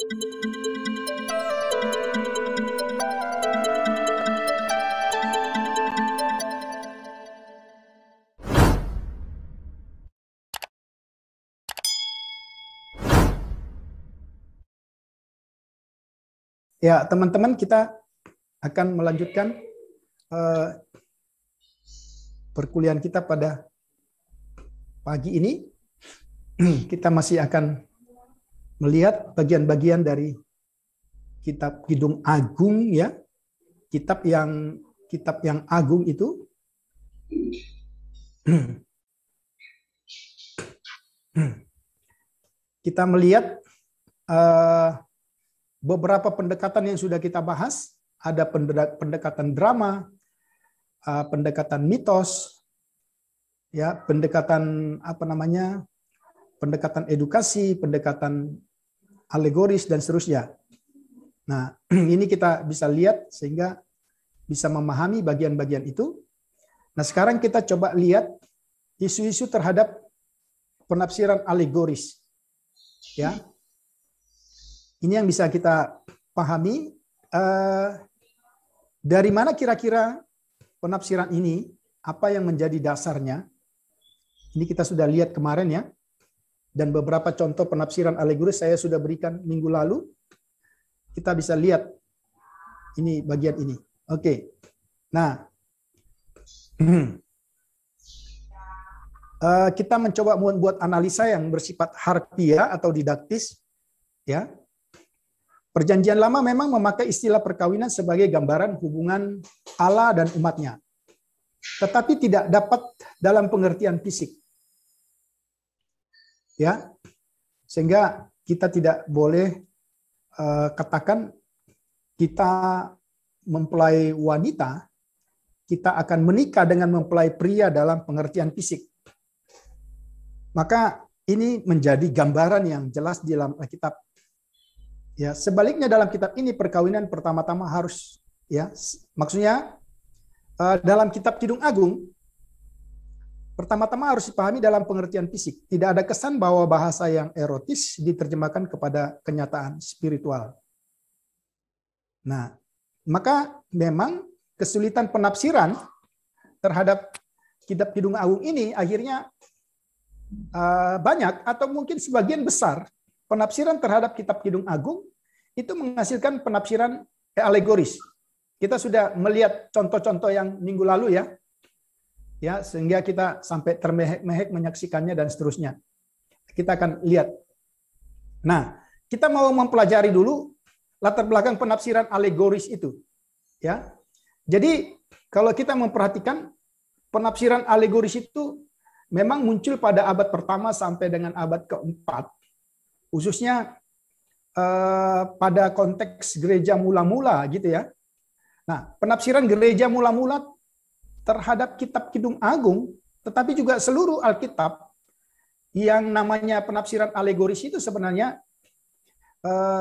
Ya, teman-teman, kita akan melanjutkan perkuliahan kita pada pagi ini. Kita masih akan melihat bagian-bagian dari kitab Kidung Agung, ya. Kitab yang agung itu kita melihat beberapa pendekatan yang sudah kita bahas. Ada pendekatan drama, pendekatan mitos, ya, pendekatan pendekatan edukasi, pendekatan alegoris dan seterusnya. Nah, ini kita bisa lihat sehingga bisa memahami bagian-bagian itu. Nah, sekarang kita coba lihat isu-isu terhadap penafsiran alegoris. Ya. Ini yang bisa kita pahami. Dari mana kira-kira penafsiran ini, apa yang menjadi dasarnya? Ini kita sudah lihat kemarin, ya. Dan beberapa contoh penafsiran alegoris saya sudah berikan minggu lalu. Kita bisa lihat ini bagian ini. Oke. Nah, kita mencoba membuat analisa yang bersifat harfiah atau didaktis, ya. Perjanjian Lama memang memakai istilah perkawinan sebagai gambaran hubungan Allah dan umatnya, tetapi tidak dapat dalam pengertian fisik. Ya, sehingga kita tidak boleh katakan kita mempelai wanita, kita akan menikah dengan mempelai pria dalam pengertian fisik. Maka ini menjadi gambaran yang jelas di dalam Alkitab. Ya, sebaliknya dalam kitab ini perkawinan pertama-tama harus, ya, maksudnya dalam kitab Kidung Agung pertama-tama harus dipahami dalam pengertian fisik. Tidak ada kesan bahwa bahasa yang erotis diterjemahkan kepada kenyataan spiritual. Nah, maka memang kesulitan penafsiran terhadap kitab Kidung Agung ini akhirnya banyak atau mungkin sebagian besar penafsiran terhadap kitab Kidung Agung itu menghasilkan penafsiran alegoris. Kita sudah melihat contoh-contoh yang minggu lalu, ya. Ya, sehingga kita sampai termehek-mehek menyaksikannya dan seterusnya. Kita akan lihat. Nah, kita mau mempelajari dulu latar belakang penafsiran alegoris itu, ya. Jadi, kalau kita memperhatikan penafsiran alegoris itu memang muncul pada abad pertama sampai dengan abad keempat. Khususnya pada konteks gereja mula-mula, gitu ya. Nah, penafsiran gereja mula-mula terhadap kitab Kidung Agung, tetapi juga seluruh Alkitab yang namanya penafsiran alegoris itu sebenarnya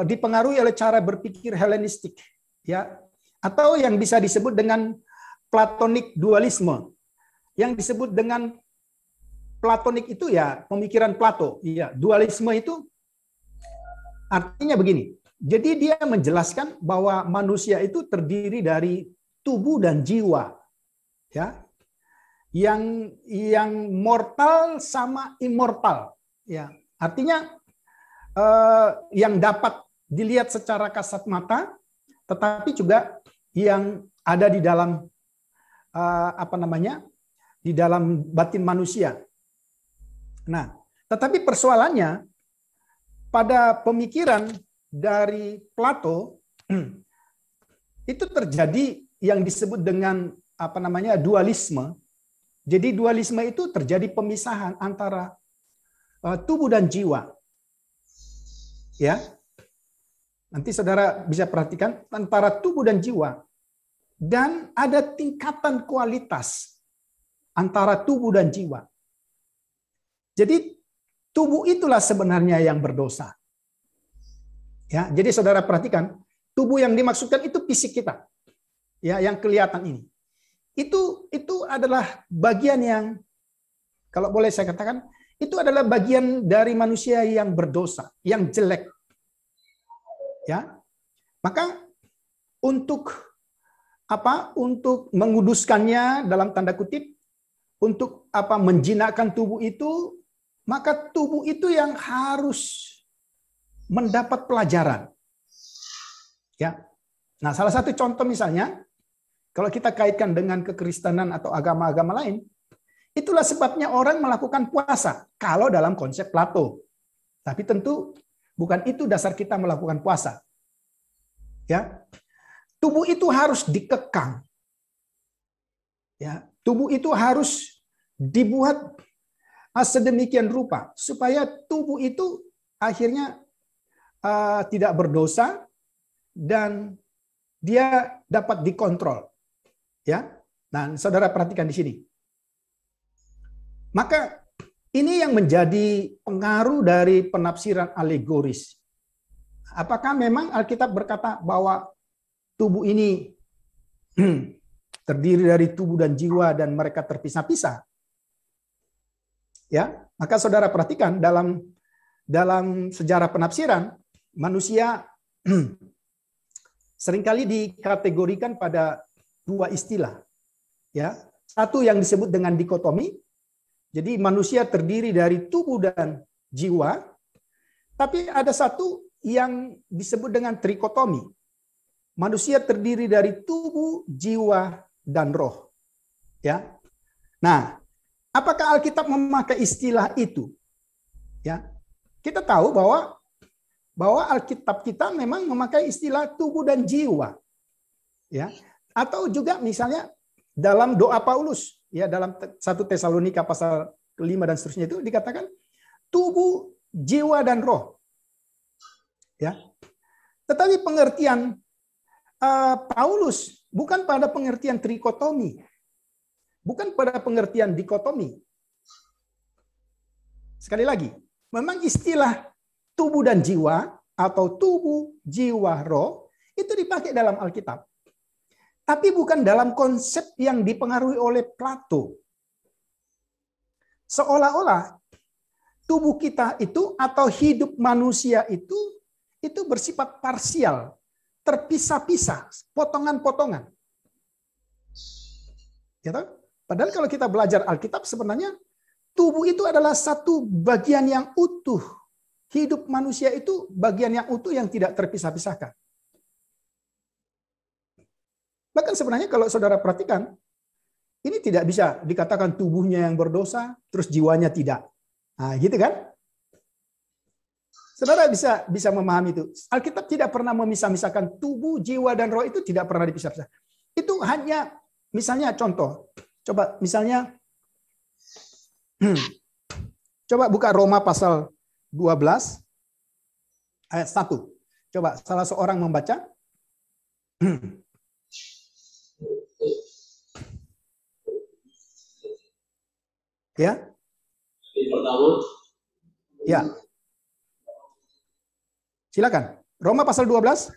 dipengaruhi oleh cara berpikir Helenistik, ya, atau yang bisa disebut dengan Platonik dualisme. Yang disebut dengan Platonik itu ya pemikiran Plato, ya. Dualisme itu artinya begini. Jadi dia menjelaskan bahwa manusia itu terdiri dari tubuh dan jiwa, ya. Yang mortal sama immortal, ya. Artinya yang dapat dilihat secara kasat mata, tetapi juga yang ada di dalam di dalam batin manusia. Nah, tetapi persoalannya pada pemikiran dari Plato itu terjadi yang disebut dengan dualisme. Jadi dualisme itu terjadi pemisahan antara tubuh dan jiwa. Ya. Nanti saudara bisa perhatikan antara tubuh dan jiwa. Dan ada tingkatan kualitas antara tubuh dan jiwa. Jadi tubuh itulah sebenarnya yang berdosa. Ya, jadi saudara perhatikan, tubuh yang dimaksudkan itu fisik kita. Ya, yang kelihatan ini. Itu adalah bagian yang, kalau boleh saya katakan, itu adalah bagian dari manusia yang berdosa, yang jelek. Ya. Maka untuk apa? Untuk menguduskannya dalam tanda kutip, untuk apa? Menjinakkan tubuh itu, maka tubuh itu yang harus mendapat pelajaran. Ya. Nah, salah satu contoh misalnya, kalau kita kaitkan dengan kekristenan atau agama-agama lain, itulah sebabnya orang melakukan puasa kalau dalam konsep Plato. Tapi tentu bukan itu dasar kita melakukan puasa. Ya. Tubuh itu harus dikekang. Ya, tubuh itu harus dibuat sedemikian rupa supaya tubuh itu akhirnya tidak berdosa dan dia dapat dikontrol. Ya. Nah, saudara perhatikan di sini. Maka ini yang menjadi pengaruh dari penafsiran alegoris. Apakah memang Alkitab berkata bahwa tubuh ini terdiri dari tubuh dan jiwa dan mereka terpisah-pisah? Ya, maka saudara perhatikan dalam sejarah penafsiran manusia seringkali dikategorikan pada dua istilah. Ya, satu yang disebut dengan dikotomi. Jadi manusia terdiri dari tubuh dan jiwa. Tapi ada satu yang disebut dengan trikotomi. Manusia terdiri dari tubuh, jiwa, dan roh. Ya. Nah, apakah Alkitab memakai istilah itu? Ya. Kita tahu bahwa Alkitab kita memang memakai istilah tubuh dan jiwa. Ya. Atau juga misalnya dalam doa Paulus, ya, dalam 1 Tesalonika pasal 5 dan seterusnya itu dikatakan tubuh, jiwa, dan roh. Ya. Tetapi pengertian Paulus bukan pada pengertian trikotomi, bukan pada pengertian dikotomi. Sekali lagi, memang istilah tubuh dan jiwa atau tubuh, jiwa, roh itu dipakai dalam Alkitab. Tapi bukan dalam konsep yang dipengaruhi oleh Plato. Seolah-olah tubuh kita itu atau hidup manusia itu bersifat parsial, terpisah-pisah, potongan-potongan. Ya, padahal kalau kita belajar Alkitab sebenarnya tubuh itu adalah satu bagian yang utuh. Hidup manusia itu bagian yang utuh yang tidak terpisah-pisahkan. Bahkan sebenarnya kalau saudara perhatikan, ini tidak bisa dikatakan tubuhnya yang berdosa, terus jiwanya tidak. Nah, gitu kan? Saudara bisa memahami itu. Alkitab tidak pernah memisah-misahkan tubuh, jiwa, dan roh itu tidak pernah dipisah-pisah. Itu hanya, misalnya contoh. Coba misalnya, coba buka Roma pasal 12, ayat 1. Coba salah seorang membaca. Ya. Ya. Silakan. Roma pasal 12.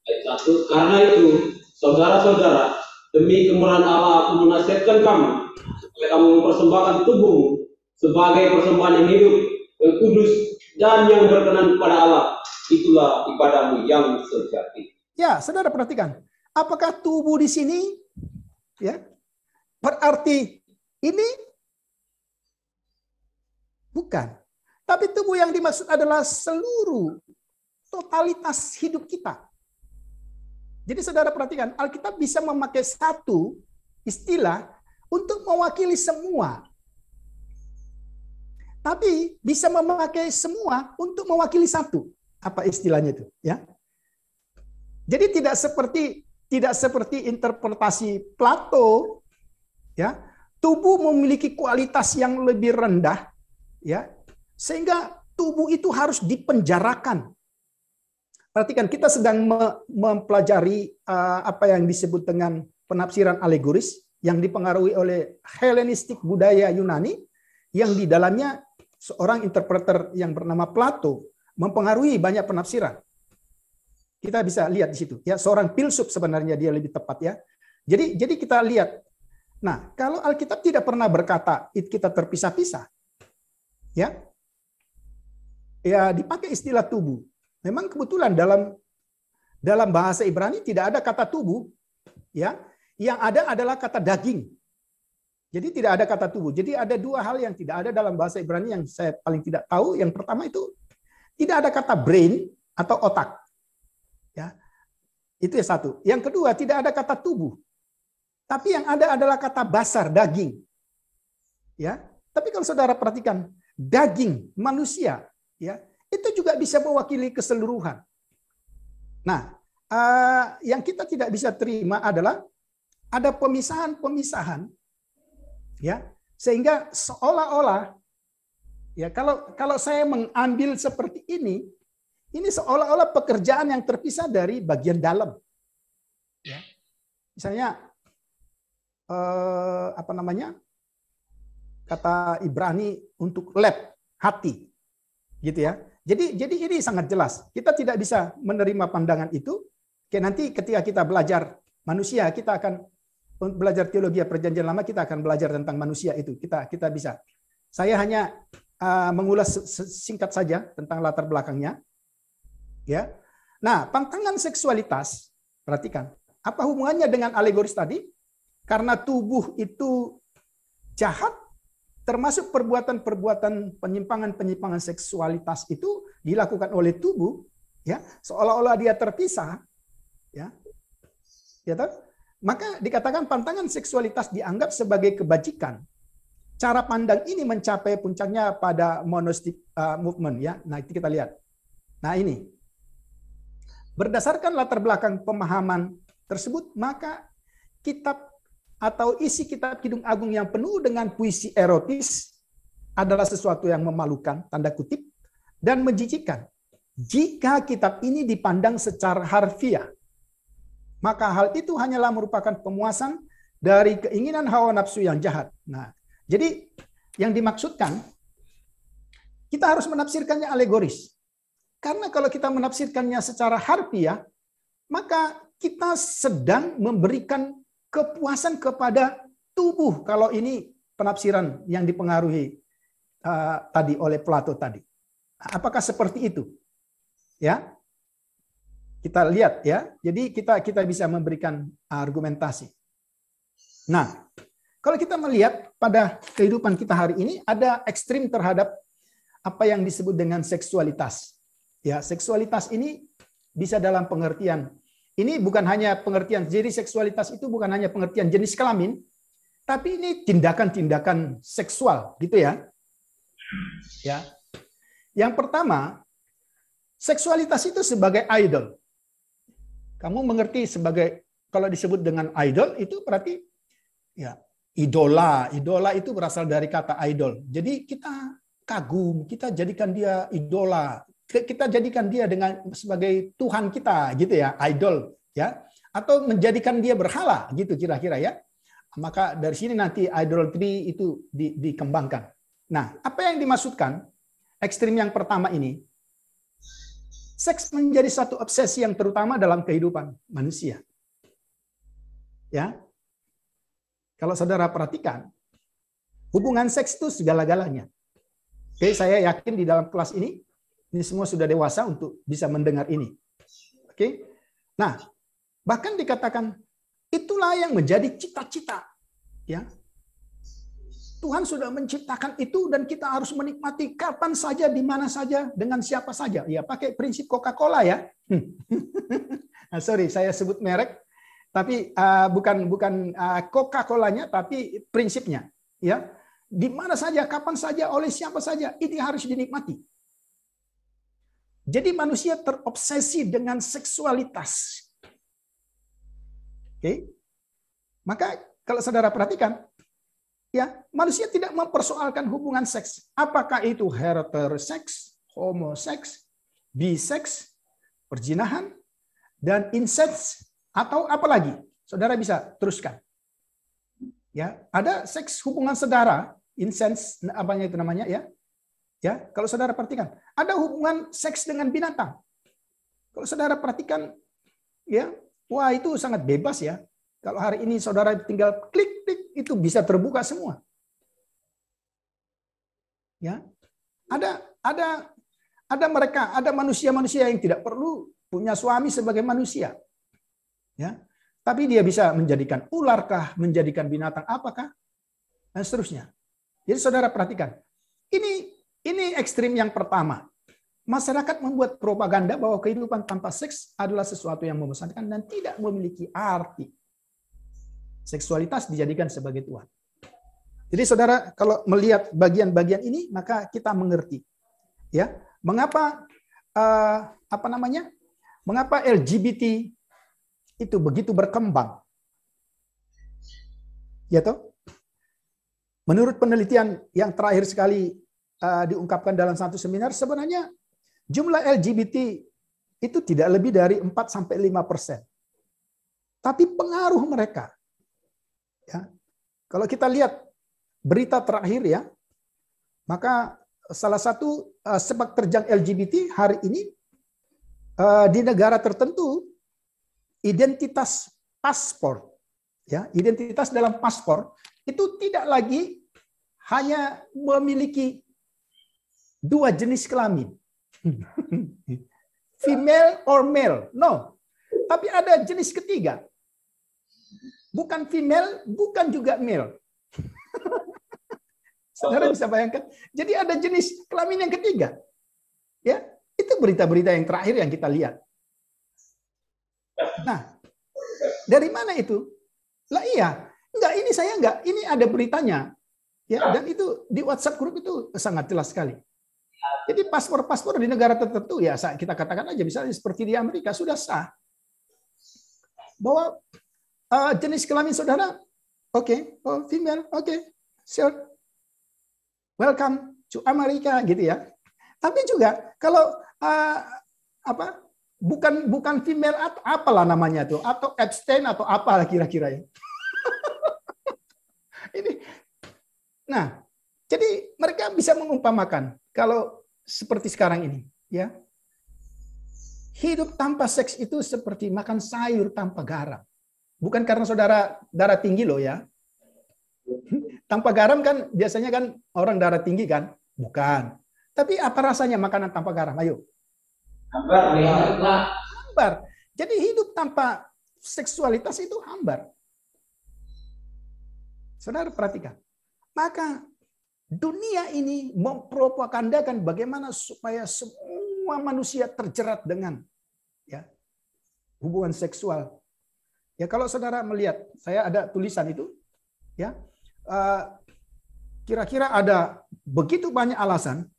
Ayat 1. Karena itu, saudara-saudara, demi kemurahan Allah aku menasihatkan kamu, supaya kamu mempersembahkan tubuhmu sebagai persembahan yang hidup, yang kudus, dan yang berkenan kepada Allah. Itulah ibadahmu yang sejati. Ya, saudara perhatikan. Apakah tubuh di sini ya berarti ini? Bukan. Tapi tubuh yang dimaksud adalah seluruh totalitas hidup kita. Jadi saudara perhatikan, Alkitab bisa memakai satu istilah untuk mewakili semua. Tapi bisa memakai semua untuk mewakili satu. Apa istilahnya itu? Ya. Jadi tidak seperti interpretasi Plato, ya. Tubuh memiliki kualitas yang lebih rendah, ya. Sehingga tubuh itu harus dipenjarakan. Perhatikan, kita sedang mempelajari apa yang disebut dengan penafsiran alegoris yang dipengaruhi oleh Helenistik budaya Yunani, yang di dalamnya seorang interpreter yang bernama Plato mempengaruhi banyak penafsiran. Kita bisa lihat di situ, ya, seorang filsuf sebenarnya dia lebih tepat, ya. Jadi kita lihat. Nah, kalau Alkitab tidak pernah berkata kita terpisah-pisah, ya dipakai istilah tubuh. Memang kebetulan dalam Dalam bahasa Ibrani tidak ada kata tubuh, ya. Yang ada adalah kata daging. Jadi tidak ada kata tubuh. Jadi ada dua hal yang tidak ada dalam bahasa Ibrani yang saya paling tidak tahu. Yang pertama itu tidak ada kata brain atau otak. Ya. Itu yang satu. Yang kedua, tidak ada kata tubuh. Tapi yang ada adalah kata basar, daging. Ya. Tapi kalau saudara perhatikan, daging manusia, ya, itu juga bisa mewakili keseluruhan. Nah, yang kita tidak bisa terima adalah ada pemisahan-pemisahan, ya, sehingga seolah-olah, ya, kalau saya mengambil seperti ini seolah-olah pekerjaan yang terpisah dari bagian dalam. Ya. Misalnya, apa namanya, kata Ibrani untuk lab, hati, gitu ya. Jadi ini sangat jelas. Kita tidak bisa menerima pandangan itu. Oke, nanti ketika kita belajar manusia, kita akan belajar teologi Perjanjian Lama, kita akan belajar tentang manusia itu. Kita bisa. Saya hanya mengulas singkat saja tentang latar belakangnya. Ya. Nah, pantangan seksualitas, perhatikan. Apa hubungannya dengan alegoris tadi? Karena tubuh itu jahat, termasuk perbuatan-perbuatan penyimpangan seksualitas itu dilakukan oleh tubuh, ya, seolah-olah dia terpisah, ya, ya toh? Maka dikatakan pantangan seksualitas dianggap sebagai kebajikan. Cara pandang ini mencapai puncaknya pada monistic movement, ya. Nah, itu kita lihat. Nah, ini berdasarkan latar belakang pemahaman tersebut, maka kitab atau isi kitab Kidung Agung yang penuh dengan puisi erotis adalah sesuatu yang memalukan, tanda kutip, dan menjijikkan. Jika kitab ini dipandang secara harfiah, maka hal itu hanyalah merupakan pemuasan dari keinginan hawa nafsu yang jahat. Nah, jadi yang dimaksudkan, kita harus menafsirkannya alegoris. Karena kalau kita menafsirkannya secara harfiah, maka kita sedang memberikan kepuasan kepada tubuh, kalau ini penafsiran yang dipengaruhi tadi oleh Plato tadi. Apakah seperti itu? Ya, kita lihat ya. Jadi kita bisa memberikan argumentasi. Nah, kalau kita melihat pada kehidupan kita hari ini, ada ekstrim terhadap apa yang disebut dengan seksualitas. Ya, seksualitas ini bisa dalam pengertian. Ini bukan hanya pengertian, jadi seksualitas itu bukan hanya pengertian jenis kelamin, tapi ini tindakan-tindakan seksual, gitu ya. Ya. Yang pertama, seksualitas itu sebagai idol. Kamu mengerti sebagai, kalau disebut dengan idol, itu berarti ya idola. Idola itu berasal dari kata idol. Jadi kita kagum, kita jadikan dia idola. Kita jadikan dia sebagai Tuhan kita, gitu ya, idol, ya, atau menjadikan dia berhala, gitu kira-kira ya. Maka dari sini nanti idolatry itu dikembangkan. Nah, apa yang dimaksudkan? Ekstrim yang pertama ini, seks menjadi satu obsesi yang terutama dalam kehidupan manusia. Ya, kalau saudara perhatikan, hubungan seks itu segala-galanya. Oke, saya yakin di dalam kelas ini semua sudah dewasa untuk bisa mendengar ini. Oke. Nah, bahkan dikatakan itulah yang menjadi cita-cita. Ya. Tuhan sudah menciptakan itu dan kita harus menikmati kapan saja, di mana saja, dengan siapa saja. Ya, pakai prinsip Coca-Cola ya. Sorry, saya sebut merek, tapi bukan Coca-Colanya, tapi prinsipnya. Ya, di mana saja, kapan saja, oleh siapa saja, ini harus dinikmati. Jadi manusia terobsesi dengan seksualitas. Oke. Maka kalau saudara perhatikan, ya, manusia tidak mempersoalkan hubungan seks. Apakah itu heteroseks, homoseks, biseks, perzinahan, dan incest, atau apa lagi? Saudara bisa teruskan. Ya, ada seks hubungan saudara, incest, apanya itu namanya ya? Ya, kalau saudara perhatikan, ada hubungan seks dengan binatang. Kalau saudara perhatikan, ya, wah itu sangat bebas ya. Kalau hari ini saudara tinggal klik itu bisa terbuka semua. Ya, ada manusia-manusia yang tidak perlu punya suami sebagai manusia. Ya. Tapi dia bisa menjadikan ular kah, menjadikan binatang apakah, dan seterusnya. Jadi saudara perhatikan, ini ekstrim yang pertama. Masyarakat membuat propaganda bahwa kehidupan tanpa seks adalah sesuatu yang membosankan dan tidak memiliki arti. Seksualitas dijadikan sebagai Tuhan. Jadi saudara, kalau melihat bagian-bagian ini, maka kita mengerti, ya, mengapa mengapa LGBT itu begitu berkembang, ya toh? Menurut penelitian yang terakhir sekali diungkapkan dalam satu seminar, sebenarnya jumlah LGBT itu tidak lebih dari 4-5%. Tapi pengaruh mereka, ya, kalau kita lihat berita terakhir ya, maka salah satu sepak terjang LGBT hari ini di negara tertentu, identitas paspor, ya, identitas dalam paspor itu tidak lagi hanya memiliki 2 jenis kelamin, female or male, no, tapi ada jenis ketiga, bukan female, bukan juga male. Saudara bisa bayangkan, jadi ada jenis kelamin yang ketiga, ya, itu berita-berita yang terakhir yang kita lihat. Nah, dari mana itu? Lah iya, enggak, ini saya enggak, ini ada beritanya. Ya, dan itu di WhatsApp grup itu sangat jelas sekali. Jadi paspor-paspor di negara tertentu, ya kita katakan aja misalnya seperti di Amerika sudah sah bahwa jenis kelamin saudara, oke, oh, female, oke, sure, welcome to Amerika gitu ya. Tapi juga kalau bukan female atau apalah namanya tuh, atau abstain atau apalah kira-kira ya. Nah, jadi mereka bisa mengumpamakan kalau seperti sekarang ini, ya. Hidup tanpa seks itu seperti makan sayur tanpa garam. Bukan karena saudara darah tinggi loh ya. Tanpa garam kan biasanya kan orang darah tinggi kan? Bukan. Tapi apa rasanya makanan tanpa garam? Ayo. Hambar. Jadi hidup tanpa seksualitas itu hambar. Saudara perhatikan. Maka dunia ini mempropagandakan bagaimana supaya semua manusia terjerat dengan, ya, hubungan seksual. Ya, kalau saudara melihat, saya ada tulisan itu, ya, kira-kira ada begitu banyak alasan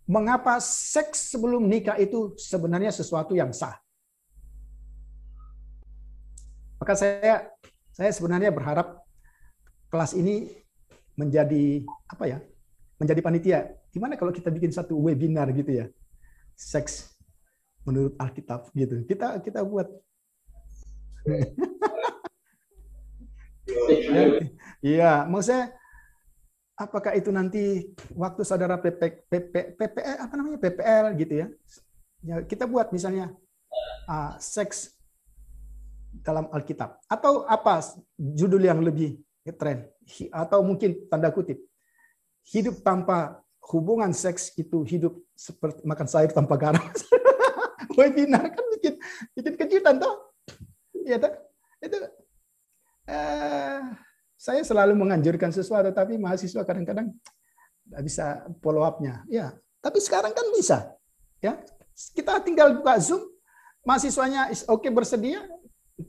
mengapa seks sebelum nikah itu sebenarnya sesuatu yang sah. Maka saya sebenarnya berharap kelas ini menjadi apa ya? Menjadi panitia. Gimana kalau kita bikin satu webinar gitu ya? Seks menurut Alkitab gitu. Kita buat. Iya, maksudnya apakah itu nanti waktu saudara PPL gitu ya? Ya, kita buat misalnya seks dalam Alkitab atau apa judul yang lebih tren atau mungkin tanda kutip hidup tanpa hubungan seks itu hidup seperti makan sayur tanpa garam. Webinar kan bikin kejutan toh, ya toh? Itu saya selalu menganjurkan sesuatu tapi mahasiswa kadang-kadang nggak bisa follow up-nya. Ya, tapi sekarang kan bisa, ya. Kita tinggal buka Zoom, mahasiswanya is oke bersedia,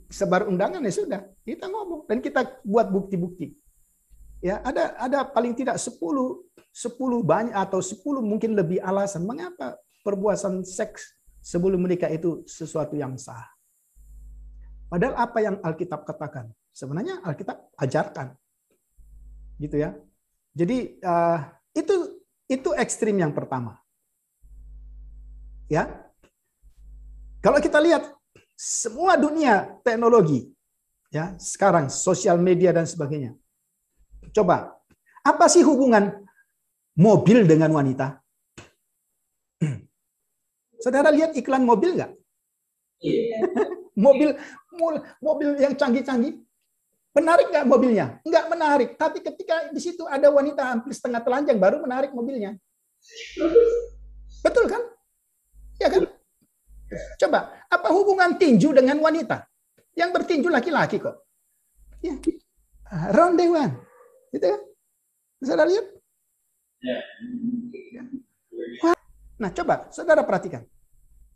sebar undangan ya sudah, kita ngomong dan kita buat bukti-bukti. Ya, ada paling tidak 10 banyak atau 10 mungkin lebih alasan mengapa perbuatan seks sebelum menikah itu sesuatu yang sah. Padahal apa yang Alkitab katakan, sebenarnya Alkitab ajarkan. Gitu ya. Jadi itu ekstrim yang pertama. Ya. Kalau kita lihat semua dunia teknologi, ya sekarang sosial media dan sebagainya. Coba, apa sih hubungan mobil dengan wanita? Saudara lihat iklan mobil nggak? mobil yang canggih-canggih, menarik nggak mobilnya? Nggak menarik. Tapi ketika di situ ada wanita hampir setengah telanjang, baru menarik mobilnya. Betul kan? Ya kan? Coba, apa hubungan tinju dengan wanita? Yang bertinju laki-laki kok. Ya. Rondewan. Gitu kan? Saudara lihat? Nah, coba saudara perhatikan.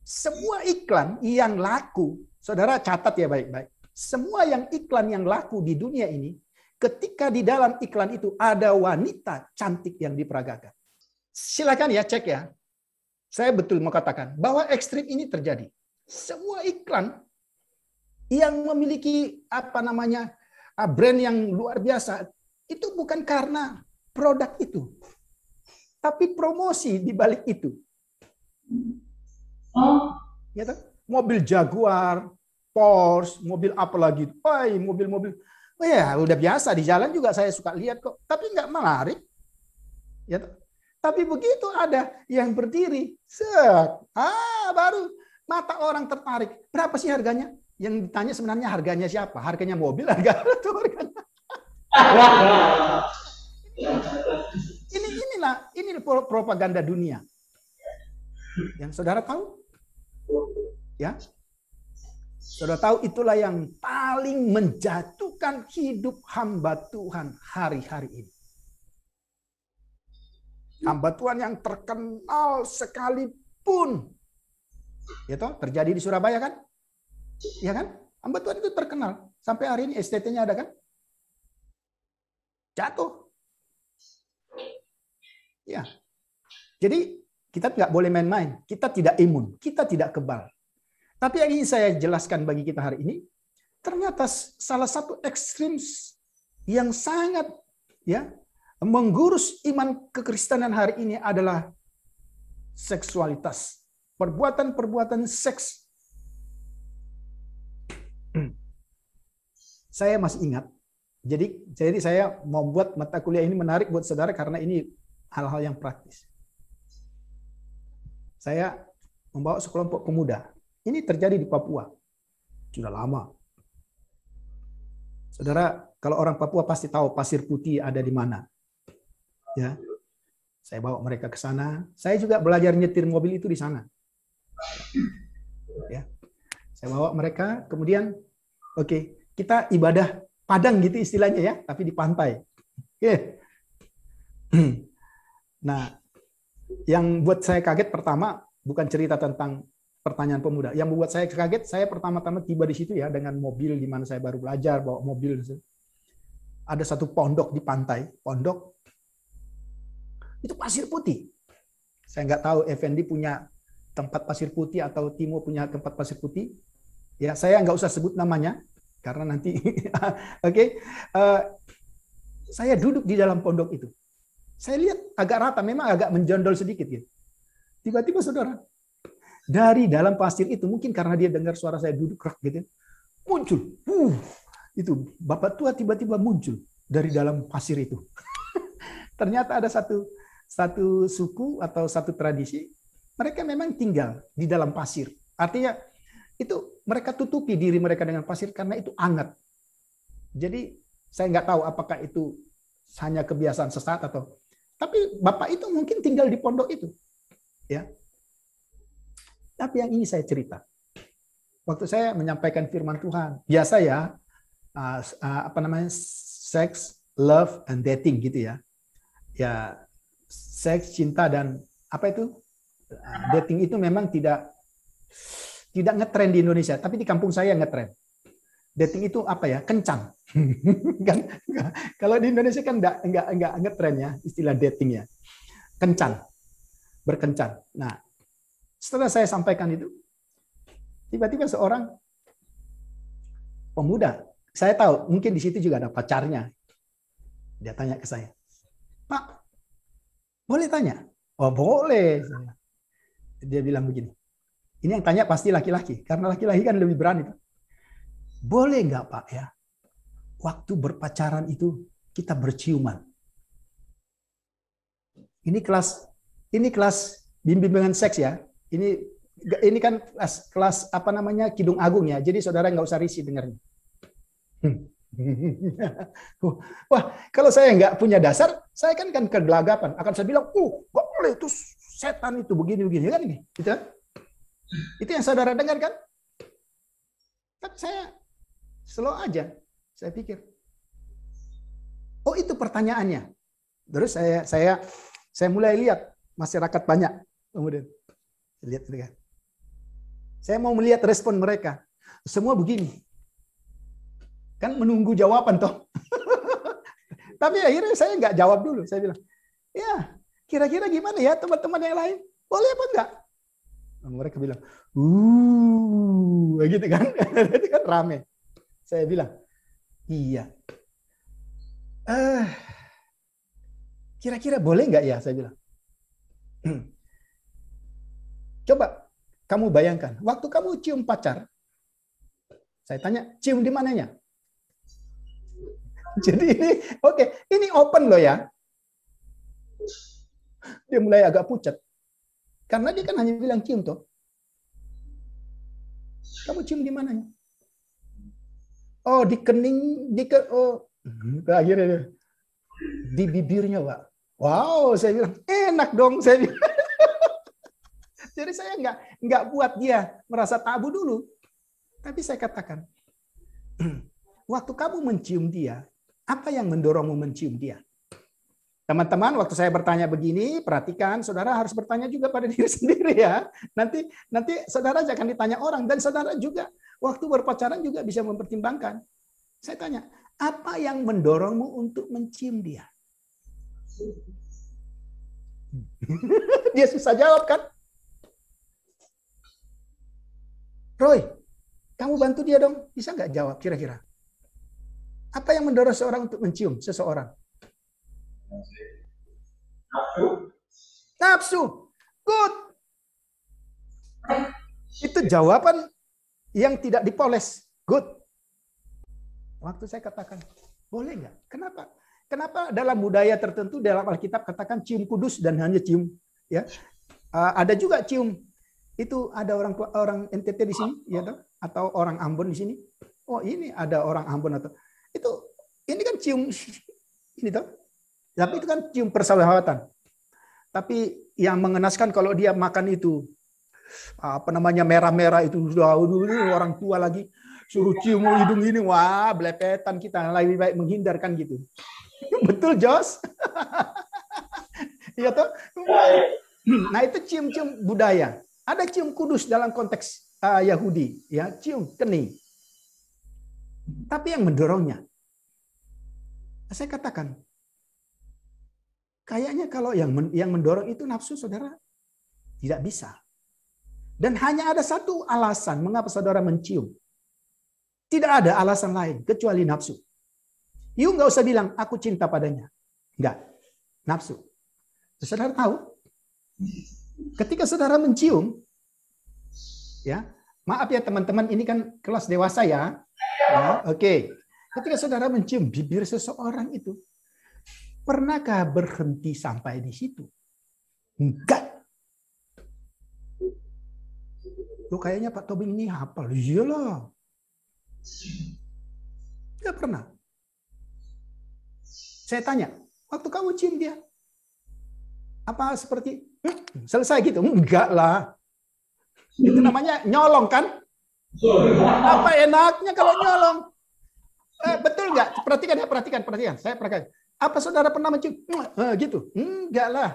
Semua iklan yang laku, saudara catat ya baik-baik. Semua iklan yang laku di dunia ini, ketika di dalam iklan itu ada wanita cantik yang diperagakan. Silakan ya cek ya. Saya betul mau katakan bahwa ekstrim ini terjadi. Semua iklan yang memiliki brand yang luar biasa itu bukan karena produk itu, tapi promosi di balik itu. Gitu? Mobil Jaguar, Porsche, mobil apa lagi? Mobil-mobil. Oh ya, udah biasa di jalan juga saya suka lihat kok, tapi nggak menarik. Ya, tapi begitu ada yang berdiri, baru mata orang tertarik. Berapa sih harganya? Yang ditanya sebenarnya harganya siapa? Harganya mobil, harganya. Ini propaganda dunia. Yang saudara tahu? Ya. Saudara tahu itulah yang paling menjatuhkan hidup hamba Tuhan hari-hari ini. Hamba Tuhan yang terkenal sekalipun. Ya toh, terjadi di Surabaya kan? Ya kan? Hamba Tuhan itu terkenal. Sampai hari ini STT-nya ada kan? Jatuh. Ya. Jadi kita nggak boleh main-main. Kita tidak imun. Kita tidak kebal. Tapi yang ingin saya jelaskan bagi kita hari ini, ternyata salah satu ekstrim yang sangat menggurus iman kekristenan hari ini adalah seksualitas. Perbuatan-perbuatan seks. Saya masih ingat. Jadi saya membuat mata kuliah ini menarik buat saudara karena ini hal-hal yang praktis. Saya membawa sekelompok pemuda. Ini terjadi di Papua. Sudah lama. Saudara, kalau orang Papua pasti tahu pasir putih ada di mana. Ya. Saya bawa mereka ke sana. Saya juga belajar nyetir mobil itu di sana. Ya. Saya bawa mereka, kemudian kita ibadah padang gitu istilahnya ya, tapi di pantai. Oke. Nah, yang buat saya kaget pertama bukan cerita tentang pertanyaan pemuda. Yang membuat saya kaget, saya pertama-tama tiba di situ ya dengan mobil di mana saya baru belajar bawa mobil. Ada satu pondok di pantai, pondok itu pasir putih. Saya nggak tahu Effendi punya tempat pasir putih atau Timo punya tempat pasir putih. Ya, saya nggak usah sebut namanya karena nanti. Saya duduk di dalam pondok itu. Saya lihat agak rata, memang agak menjondol sedikit gitu. Tiba-tiba saudara, dari dalam pasir itu, mungkin karena dia dengar suara saya duduk rak gitu, muncul. Itu bapak tua tiba-tiba muncul dari dalam pasir itu. Ternyata ada satu suku atau satu tradisi, mereka memang tinggal di dalam pasir. Artinya itu mereka tutupi diri mereka dengan pasir karena itu hangat. Jadi saya nggak tahu apakah itu hanya kebiasaan sesat atau, tapi bapak itu mungkin tinggal di pondok itu, ya. Tapi yang ini saya cerita, waktu saya menyampaikan firman Tuhan, biasa ya, seks, love, and dating gitu ya. Ya, seks, cinta, dan apa itu? Dating itu memang tidak ngetren di Indonesia, tapi di kampung saya ngetren. Dating itu apa ya? Kencan. Kan? Kalau di Indonesia kan enggak ngetren ya istilah dating ya. Kencan. Berkencan. Nah, setelah saya sampaikan itu, tiba-tiba seorang pemuda, saya tahu mungkin di situ juga ada pacarnya. Dia tanya ke saya, "Pak, boleh tanya?" "Oh, boleh." Dia bilang begini. Ini yang tanya pasti laki-laki, karena laki-laki kan lebih berani. "Boleh nggak Pak ya, waktu berpacaran itu kita berciuman?" Ini kelas bimbingan seks ya. Ini kan kelas apa namanya Kidung Agung ya. Jadi saudara nggak usah risih dengarnya. Wah, kalau saya nggak punya dasar, saya kan kegelagapan. Akan saya bilang, nggak boleh itu setan itu begini kan ini, gitu. Itu yang saudara dengar kan? Tapi saya slow aja. Saya pikir, oh itu pertanyaannya. Terus saya mulai lihat masyarakat banyak. Kemudian lihat kan. Saya mau melihat respon mereka. Semua begini. Kan menunggu jawaban toh. Tapi akhirnya saya nggak jawab dulu. Saya bilang, ya kira-kira gimana ya teman-teman yang lain? Boleh apa enggak? Mereka bilang, gitu kan. Itu kan rame. Saya bilang, iya. Kira-kira boleh nggak ya? Saya bilang. Coba kamu bayangkan, waktu kamu cium pacar, saya tanya, cium di mananya? Jadi ini, oke, ini open loh ya. Dia mulai agak pucat. Karena dia kan hanya bilang cium toh. Kamu cium di mananya? Oh, di kening, akhirnya di bibirnya, Pak. Wow, saya bilang, enak dong, saya bilang. Jadi saya nggak buat dia merasa tabu dulu. Tapi saya katakan, waktu kamu mencium dia, apa yang mendorongmu mencium dia? Teman-teman, waktu saya bertanya begini, perhatikan, saudara harus bertanya juga pada diri sendiri ya. Nanti saudara jangan ditanya orang, dan saudara juga waktu berpacaran juga bisa mempertimbangkan. Saya tanya, apa yang mendorongmu untuk mencium dia? Dia susah jawab kan? Roy, kamu bantu dia dong, bisa nggak jawab kira-kira? Apa yang mendorong seorang untuk mencium seseorang? Nafsu. Good. Itu jawaban yang tidak dipoles. Good. Waktu saya katakan, boleh nggak? Kenapa? Kenapa dalam budaya tertentu dalam Alkitab katakan cium kudus dan hanya cium, ya? Ada juga cium. Itu ada orang NTT di sini, ya toh? Atau orang Ambon di sini. Oh, ini ada orang Ambon atau itu ini kan cium ini toh. Tapi itu kan cium persahabatan. Tapi yang mengenaskan kalau dia makan itu apa namanya merah-merah itu sudah orang tua lagi suruh cium hidung ini, wah belepetan, kita lebih baik menghindarkan gitu. Betul, Jos? Iya toh? Nah, itu cium-cium budaya. Ada cium kudus dalam konteks Yahudi, ya, cium kening. Tapi yang mendorongnya, saya katakan, kayaknya kalau yang mendorong itu nafsu, saudara, tidak bisa. Dan hanya ada satu alasan mengapa saudara mencium. Tidak ada alasan lain kecuali nafsu. You nggak usah bilang, aku cinta padanya. Enggak. Nafsu. Saudara tahu? Ketika saudara mencium, ya, maaf ya teman-teman, ini kan kelas dewasa ya. Ya, oke. Ketika saudara mencium bibir seseorang itu, pernahkah berhenti sampai di situ? Enggak. Loh, kayaknya Pak Tobing ini hafal. Iyalah. Enggak pernah. Saya tanya, waktu kamu cium dia, apa seperti selesai gitu? Enggak lah. Itu namanya nyolong kan? Apa enaknya kalau nyolong? Betul nggak? Perhatikan. Saya perhatikan. Apa saudara pernah mencium? Gitu? Enggak lah.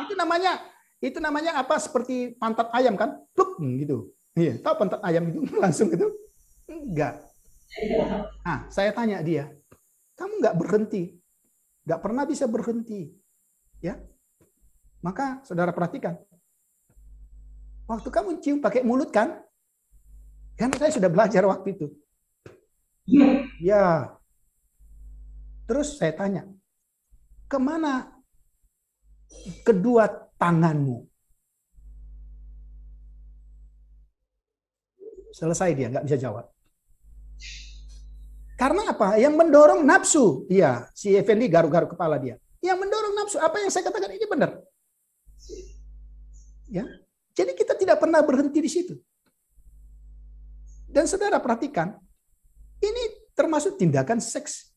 Itu namanya apa? Seperti pantat ayam kan? Pluk gitu. Iya, tahu pantat ayam itu langsung gitu? Enggak. Nah, saya tanya dia, kamu nggak berhenti, nggak pernah bisa berhenti, ya? Maka saudara perhatikan, waktu kamu cium pakai mulut kan? Karena saya sudah belajar waktu itu. Ya. Terus saya tanya, kemana kedua tanganmu? Selesai dia, nggak bisa jawab. Karena apa? Yang mendorong nafsu. Iya, si Effendi garuk-garuk kepala dia. Yang mendorong nafsu, apa yang saya katakan ini benar. Ya. Jadi kita tidak pernah berhenti di situ. Dan saudara perhatikan, ini termasuk tindakan seks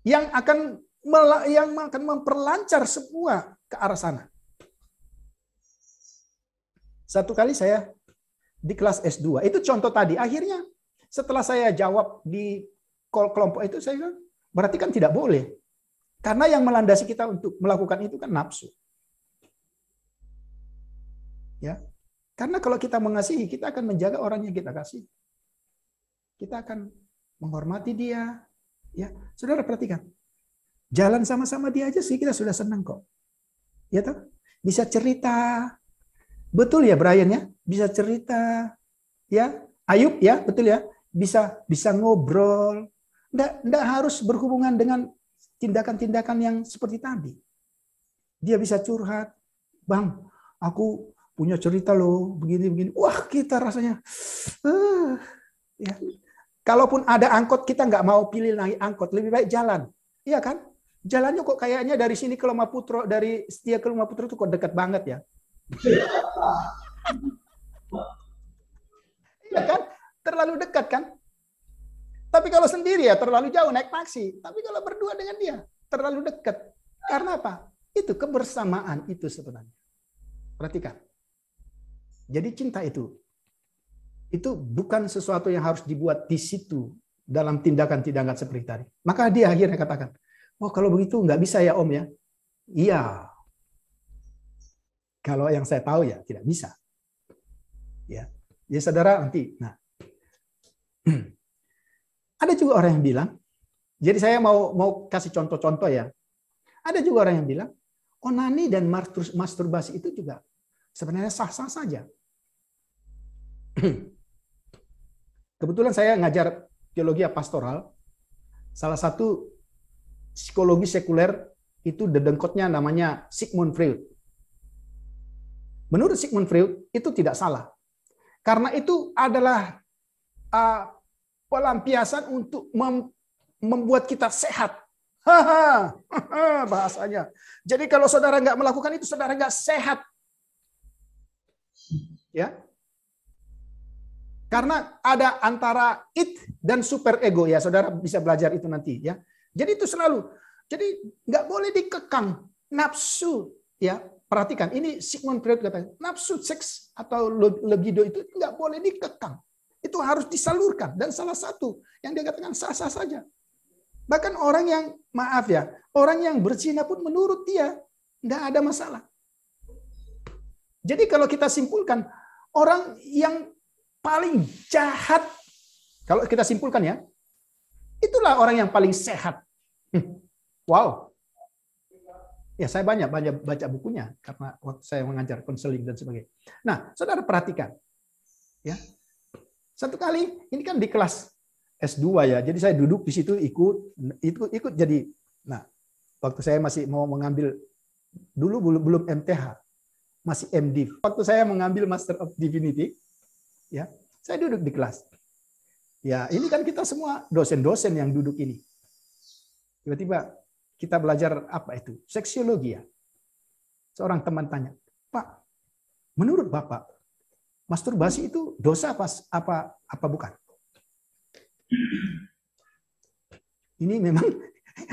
yang akan memperlancar semua ke arah sana. Satu kali saya di kelas S2, itu contoh tadi. Akhirnya setelah saya jawab di kelompok itu, saya bilang, berarti kan tidak boleh. Karena yang melandasi kita untuk melakukan itu kan nafsu. Ya. Karena kalau kita mengasihi, kita akan menjaga orang yang kita kasih. Kita akan menghormati dia. Ya, saudara perhatikan. Jalan sama-sama dia aja sih kita sudah senang kok. Ya toh? Bisa cerita. Betul ya Brian ya? Bisa cerita. Ya, Ayub ya, betul ya? Bisa ngobrol. Nggak harus berhubungan dengan tindakan-tindakan yang seperti tadi. Dia bisa curhat. Bang, aku punya cerita loh, begini-begini. Wah, kita rasanya. Ya. Kalaupun ada angkot, kita nggak mau pilih naik angkot. Lebih baik jalan. Iya kan? Jalannya kok kayaknya dari sini ke Lomaputro, dari Setia ke Lomaputro itu kok dekat banget ya. Iya kan? Terlalu dekat kan? Tapi kalau sendiri ya terlalu jauh naik taksi. Tapi kalau berdua dengan dia terlalu dekat. Karena apa? Itu kebersamaan itu sebenarnya. Perhatikan. Jadi cinta itu bukan sesuatu yang harus dibuat di situ dalam tindakan-tindakan seperti tadi. Maka dia akhirnya katakan, oh kalau begitu nggak bisa ya Om ya. Iya. Kalau yang saya tahu ya tidak bisa. Ya, ya saudara nanti. Nah, ada juga orang yang bilang, jadi saya mau kasih contoh-contoh ya. Ada juga orang yang bilang, onani dan masturbasi itu juga sebenarnya sah-sah saja. Kebetulan saya ngajar teologi pastoral. Salah satu psikologi sekuler itu dedengkotnya namanya Sigmund Freud. Menurut Sigmund Freud itu tidak salah. Karena itu adalah pelampiasan untuk membuat kita sehat. Bahasanya. Jadi kalau saudara nggak melakukan itu, saudara nggak sehat. Ya. Karena ada antara it dan super ego ya, saudara bisa belajar itu nanti ya. Jadi itu selalu. Jadi nggak boleh dikekang nafsu ya. Perhatikan, ini Sigmund Freud kata, nafsu seks atau libido itu nggak boleh dikekang. Itu harus disalurkan. Dan salah satu yang dia katakan sah-sah saja. Bahkan orang yang, maaf ya, orang yang berzina pun menurut dia nggak ada masalah. Jadi kalau kita simpulkan, orang yang paling jahat, kalau kita simpulkan ya, itulah orang yang paling sehat. Wow. Ya saya banyak baca bukunya karena waktu saya mengajar konseling dan sebagainya. Nah, saudara perhatikan, ya. Satu kali ini kan di kelas S2 ya, jadi saya duduk di situ ikut jadi. Nah, waktu saya masih mau mengambil dulu belum MTH, masih MD. Waktu saya mengambil Master of Divinity, ya, saya duduk di kelas. Ya, ini kan kita semua dosen-dosen yang duduk ini. Tiba-tiba kita belajar apa itu? Seksiologi ya. Seorang teman tanya, Pak, menurut Bapak, masturbasi itu dosa apa bukan? Ini memang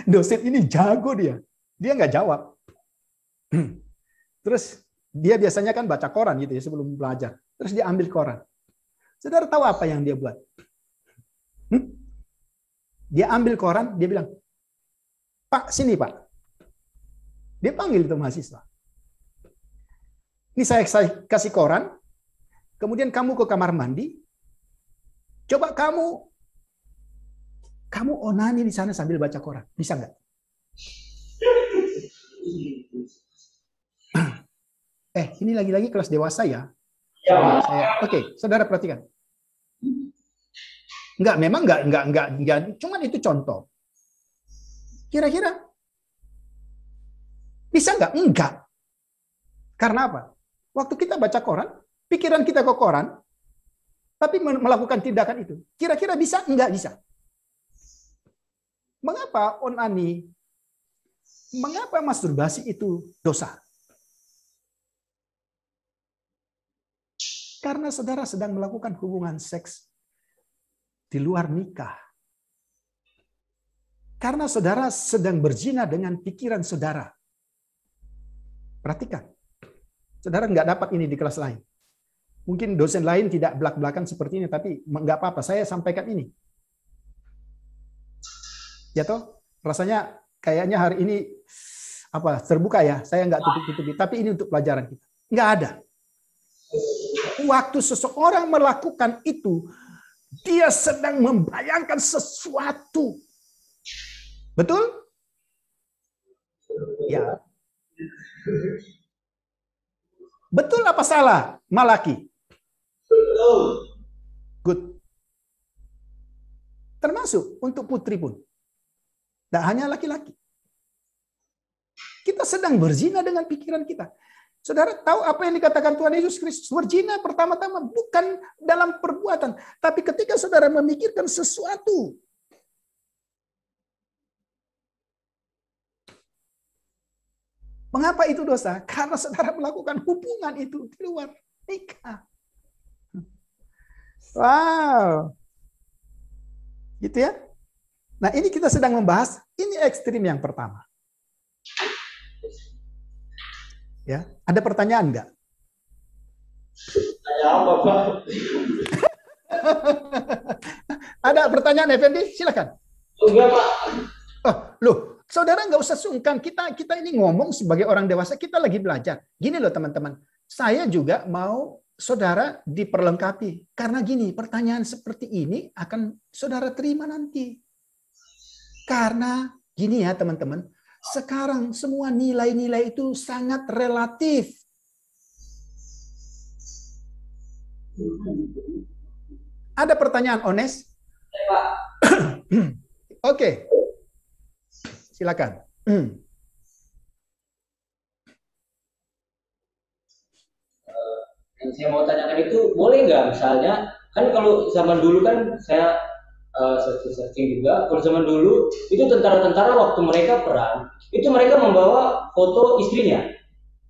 dosen ini jago dia. Dia nggak jawab. Terus dia biasanya kan baca koran gitu ya sebelum belajar. Terus dia ambil koran. Saudara tahu apa yang dia buat? Dia ambil koran, dia bilang, Pak, sini Pak. Dia panggil itu mahasiswa. Ini saya kasih koran, kemudian kamu ke kamar mandi, coba kamu onani di sana sambil baca koran. Bisa nggak? Ini lagi-lagi kelas dewasa ya. Oke, saudara perhatikan. Enggak, cuman itu contoh. Kira-kira bisa nggak? Enggak. Karena apa? Waktu kita baca koran, pikiran kita ke koran, tapi melakukan tindakan itu. Kira-kira bisa? Enggak bisa. Mengapa onani? Mengapa masturbasi itu dosa? Karena saudara sedang melakukan hubungan seks di luar nikah. Karena saudara sedang berzina dengan pikiran saudara. Perhatikan. Saudara nggak dapat ini di kelas lain. Mungkin dosen lain tidak belak-belakan seperti ini, tapi nggak apa-apa, saya sampaikan ini. Ya toh, rasanya kayaknya hari ini terbuka ya, saya nggak tutup-tutupi, tapi ini untuk pelajaran kita. Nggak ada. Waktu seseorang melakukan itu, dia sedang membayangkan sesuatu. Betul? Ya. Betul apa salah, Malaki? Betul. Good. Termasuk untuk putri pun. Tidak hanya laki-laki. Kita sedang berzina dengan pikiran kita. Saudara tahu apa yang dikatakan Tuhan Yesus Kristus? Berzina pertama-tama bukan dalam perbuatan, tapi ketika saudara memikirkan sesuatu. Mengapa itu dosa? Karena saudara melakukan hubungan itu di luar nikah. Wow. Gitu ya. Nah, ini kita sedang membahas, ini ekstrim yang pertama. Ya, ada pertanyaan enggak? Tanya apa, Pak? Ada pertanyaan, Effendi? Silakan. Enggak, Pak. Oh, loh, saudara nggak usah sungkan. Kita ini ngomong sebagai orang dewasa, kita lagi belajar. Gini loh teman-teman, saya juga mau saudara diperlengkapi. Karena gini, pertanyaan seperti ini akan saudara terima nanti. Karena gini ya teman-teman, sekarang semua nilai-nilai itu sangat relatif. Ada pertanyaan, Ones? Pak. Oke. Silakan. Yang saya mau tanyakan itu, boleh nggak misalnya, kan kalau zaman dulu kan saya searching juga, kalau zaman dulu itu tentara-tentara waktu mereka perang, itu mereka membawa foto istrinya.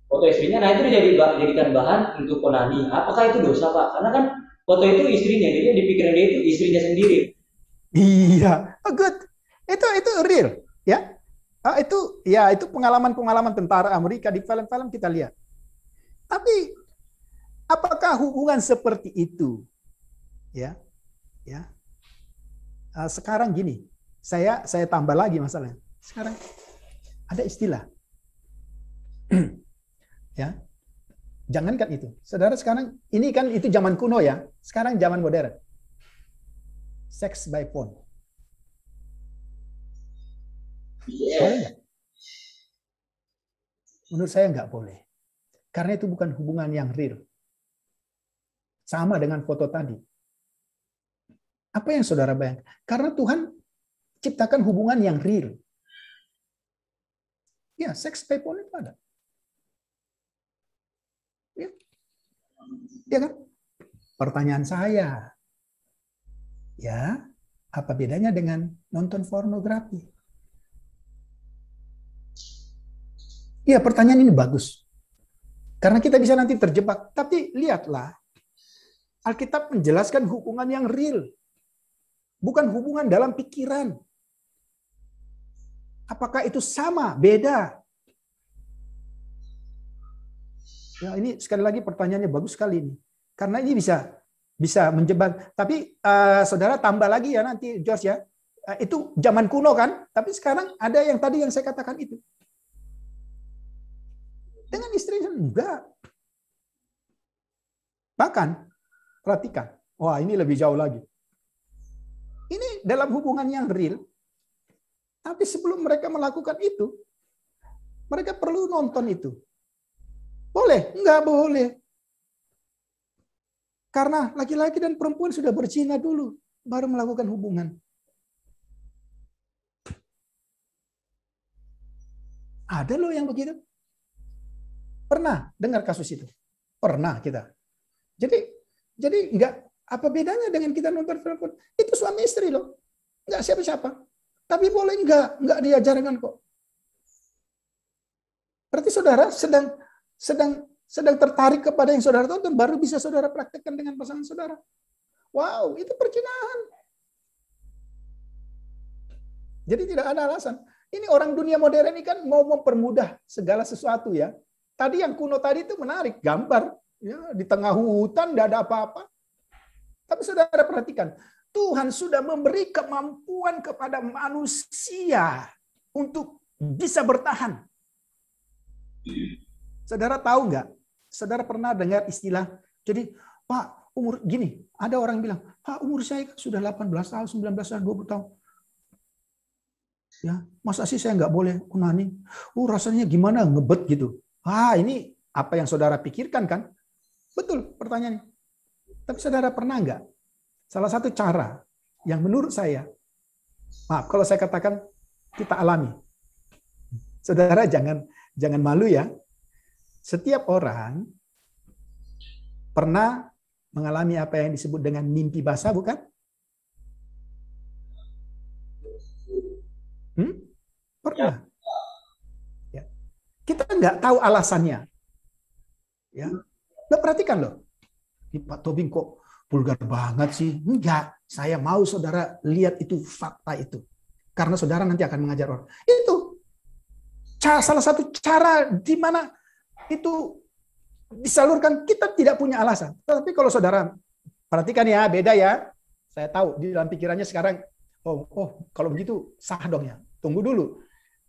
Nah itu dijadikan bahan untuk onani. Apakah itu dosa, Pak? Karena kan foto itu istrinya, jadi yang dipikirin dia itu istrinya sendiri. Iya, oh, good. Itu real, ya. Itu pengalaman-pengalaman tentara Amerika di film-film kita lihat. Tapi apakah hubungan seperti itu? Ya. Sekarang gini, saya tambah lagi masalahnya. Sekarang ada istilah. Ya. Jangankan itu. Saudara sekarang ini kan itu zaman kuno ya. Sekarang zaman modern. Sex by phone. Boleh nggak? Menurut saya nggak boleh. Karena itu bukan hubungan yang real. Sama dengan foto tadi. Apa yang saudara bayangkan? Karena Tuhan ciptakan hubungan yang real. Ya, seks by phone itu ada. Ya kan? Pertanyaan saya, ya, apa bedanya dengan nonton pornografi? Ya, pertanyaan ini bagus. Karena kita bisa nanti terjebak. Tapi lihatlah, Alkitab menjelaskan hubungan yang real. Bukan hubungan dalam pikiran. Apakah itu sama? Beda. Ya, ini sekali lagi pertanyaannya bagus sekali ini. Karena ini bisa menjebak. Tapi saudara tambah lagi ya nanti, George ya. Itu zaman kuno kan? Tapi sekarang ada yang tadi yang saya katakan itu. Dengan istrinya enggak. Bahkan, perhatikan. Wah, ini lebih jauh lagi. Ini dalam hubungan yang real. Tapi sebelum mereka melakukan itu, mereka perlu nonton itu. Boleh? Enggak boleh. Karena laki-laki dan perempuan sudah berzina dulu, baru melakukan hubungan. Ada loh yang begitu. Pernah dengar kasus itu? Pernah kita. Jadi enggak, apa bedanya dengan kita nonton film? Itu suami istri loh. Enggak siapa-siapa. Tapi boleh enggak diajarkan kok. Berarti saudara sedang tertarik kepada yang saudara tonton, baru bisa saudara praktekkan dengan pasangan saudara. Wow, itu perzinahan. Jadi tidak ada alasan. Ini orang dunia modern ini kan mau mempermudah segala sesuatu ya. Tadi yang kuno tadi itu menarik, gambar ya, di tengah hutan tidak ada apa-apa. Tapi saudara perhatikan, Tuhan sudah memberi kemampuan kepada manusia untuk bisa bertahan. Saudara tahu nggak? Saudara pernah dengar istilah, jadi Pak, umur gini, ada orang bilang, Pak, umur saya sudah 18 tahun, 19 tahun, 20 tahun. Ya, masa sih saya nggak boleh onani? Rasanya gimana, ngebet gitu. Ini apa yang saudara pikirkan kan? Betul pertanyaannya. Tapi saudara pernah nggak? Salah satu cara yang menurut saya, maaf kalau saya katakan kita alami. Saudara jangan malu ya. Setiap orang pernah mengalami apa yang disebut dengan mimpi basah, bukan? Pernah. Ya. Kita nggak tahu alasannya. Ya. Nah, perhatikan loh. Ini Pak Tobing kok vulgar banget sih? Enggak. Saya mau saudara lihat itu fakta itu. Karena saudara nanti akan mengajar orang. Itu salah satu cara di mana itu disalurkan, kita tidak punya alasan. Tapi kalau saudara perhatikan ya, beda ya. Saya tahu di dalam pikirannya sekarang, oh kalau begitu sah dong ya. Tunggu dulu.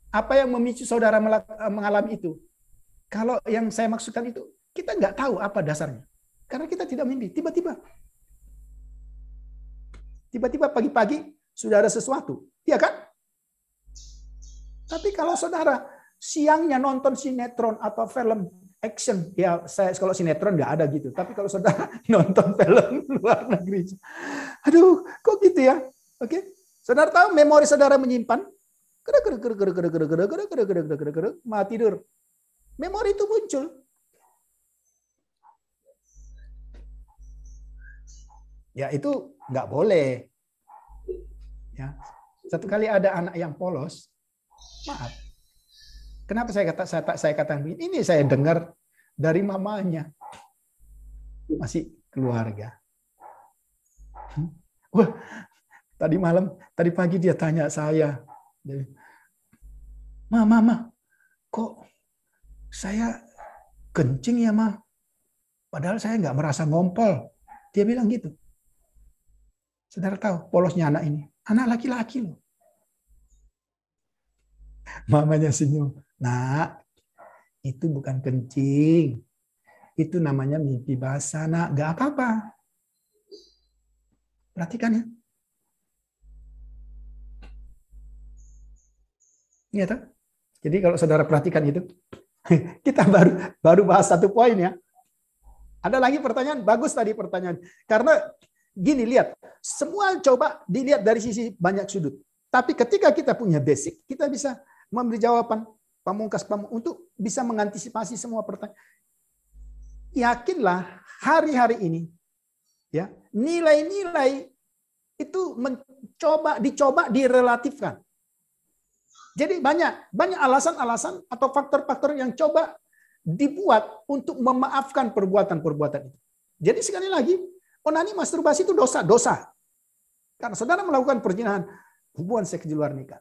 Apa yang memicu saudara mengalami itu? Kalau yang saya maksudkan itu, kita nggak tahu apa dasarnya. Karena kita tidak mimpi. Tiba-tiba pagi-pagi sudah ada sesuatu. Iya kan? Tapi kalau saudara siangnya nonton sinetron atau film action, ya saya kalau sinetron nggak ada gitu. Tapi kalau saudara nonton film luar negeri, aduh, kok gitu ya? Oke, saudara tahu memori saudara menyimpan, mau tidur, memori itu muncul. Ya itu nggak boleh. Ya, satu kali ada anak yang polos, maaf. Kenapa saya katakan begini? Ini saya dengar dari mamanya, masih keluarga. Wah, tadi pagi dia tanya saya, Mama, kok saya kencing ya, Ma? Padahal saya nggak merasa ngompol. Dia bilang gitu. Saudara tahu polosnya anak ini, anak laki-laki loh. Mamanya senyum. Nak, itu bukan kencing. Itu namanya mimpi basah, Nak. Gak apa-apa. Perhatikan ya. Iya toh? Jadi kalau saudara perhatikan itu, kita baru bahas satu poin ya. Ada lagi pertanyaan? Bagus tadi pertanyaan. Karena gini, lihat. Semua coba dilihat dari sisi banyak sudut. Tapi ketika kita punya basic, kita bisa memberi jawaban pamungkas untuk bisa mengantisipasi semua pertanyaan. Yakinlah hari-hari ini ya, nilai-nilai itu dicoba direlatifkan. Jadi banyak alasan-alasan atau faktor-faktor yang coba dibuat untuk memaafkan perbuatan-perbuatan itu. Jadi sekali lagi, onani masturbasi itu dosa. Karena saudara melakukan perzinahan, hubungan seks di luar nikah.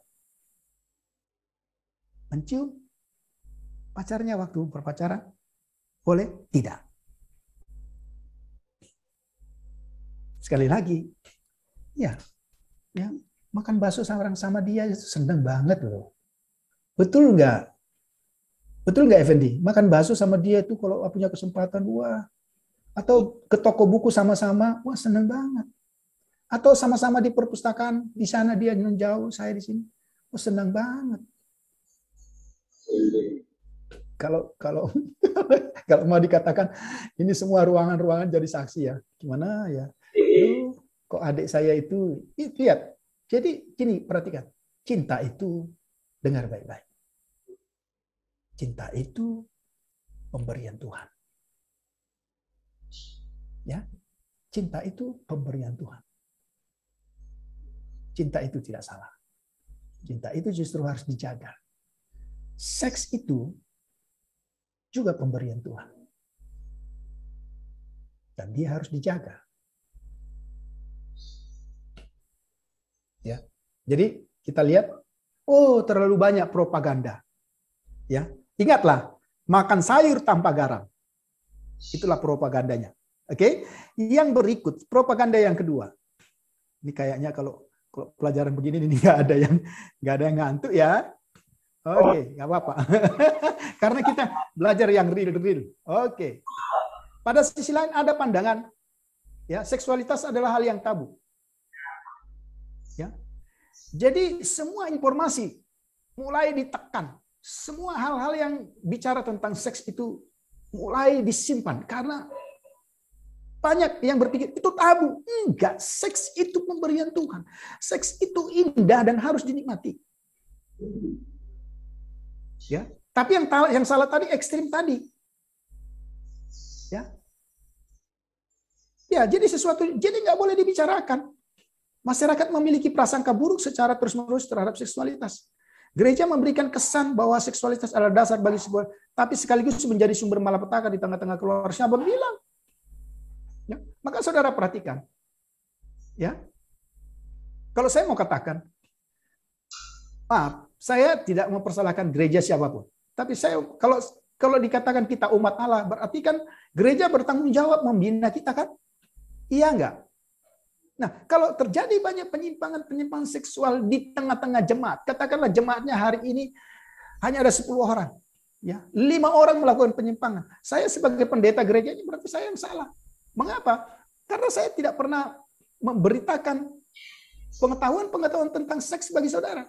Mencium pacarnya waktu berpacaran boleh? Tidak. Sekali lagi, ya makan bakso sama dia itu seneng banget loh. Betul nggak? Betul nggak, Effendi? Makan bakso sama dia itu kalau punya kesempatan, wah. Atau ke toko buku sama-sama, wah seneng banget. Atau sama-sama di perpustakaan, di sana dia jauh, saya di sini, wah seneng banget. Kalau mau dikatakan ini semua ruangan-ruangan jadi saksi ya, gimana ya? Kok adik saya itu lihat. Jadi gini, perhatikan, cinta itu, dengar baik-baik. Cinta itu pemberian Tuhan. Ya, cinta itu pemberian Tuhan. Cinta itu tidak salah. Cinta itu justru harus dijaga. Seks itu juga pemberian Tuhan. Dan dia harus dijaga. Ya. Jadi kita lihat, terlalu banyak propaganda. Ya. Ingatlah, makan sayur tanpa garam. Itulah propagandanya. Oke, yang berikut propaganda yang kedua. Ini kayaknya kalau pelajaran begini ini nggak ada yang ngantuk ya. Oke, nggak apa-apa. Karena kita belajar yang real. Oke. Pada sisi lain ada pandangan, ya, seksualitas adalah hal yang tabu. Ya. Jadi semua informasi mulai ditekan. Semua hal-hal yang bicara tentang seks itu mulai disimpan karena banyak yang berpikir itu tabu. Enggak, seks itu pemberian Tuhan. Seks itu indah dan harus dinikmati. Ya, tapi yang salah tadi ekstrim tadi. Ya. Ya, jadi nggak boleh dibicarakan. Masyarakat memiliki prasangka buruk secara terus-menerus terhadap seksualitas. Gereja memberikan kesan bahwa seksualitas adalah dasar bagi sebuah, tapi sekaligus menjadi sumber malapetaka di tengah-tengah keluarga. Siapa bilang? Ya, maka saudara perhatikan, ya. Kalau saya mau katakan, maaf, saya tidak mempersalahkan gereja siapapun. Tapi saya kalau dikatakan kita umat Allah, berarti kan gereja bertanggung jawab membina kita kan? Iya enggak? Nah, kalau terjadi banyak penyimpangan seksual di tengah-tengah jemaat, katakanlah jemaatnya hari ini hanya ada 10 orang, ya, 5 orang melakukan penyimpangan. Saya sebagai pendeta gereja ini berarti saya yang salah. Mengapa? Karena saya tidak pernah memberitakan pengetahuan tentang seks bagi saudara.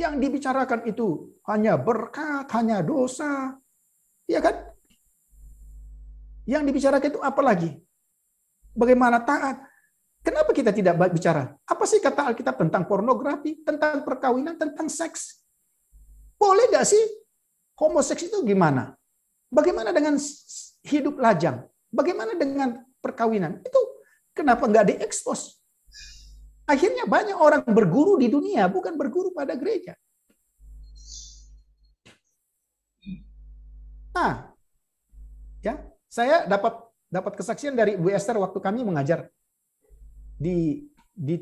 Yang dibicarakan itu hanya berkat, hanya dosa, ya kan? Yang dibicarakan itu apa lagi? Bagaimana taat? Kenapa kita tidak bicara? Apa sih kata Alkitab tentang pornografi, tentang perkawinan, tentang seks? Boleh nggak sih? Homoseks itu gimana? Bagaimana dengan hidup lajang? Bagaimana dengan perkawinan? Itu kenapa nggak diekspos? Akhirnya banyak orang berguru di dunia, bukan berguru pada gereja. Nah, ya, saya dapat kesaksian dari Bu Esther waktu kami mengajar di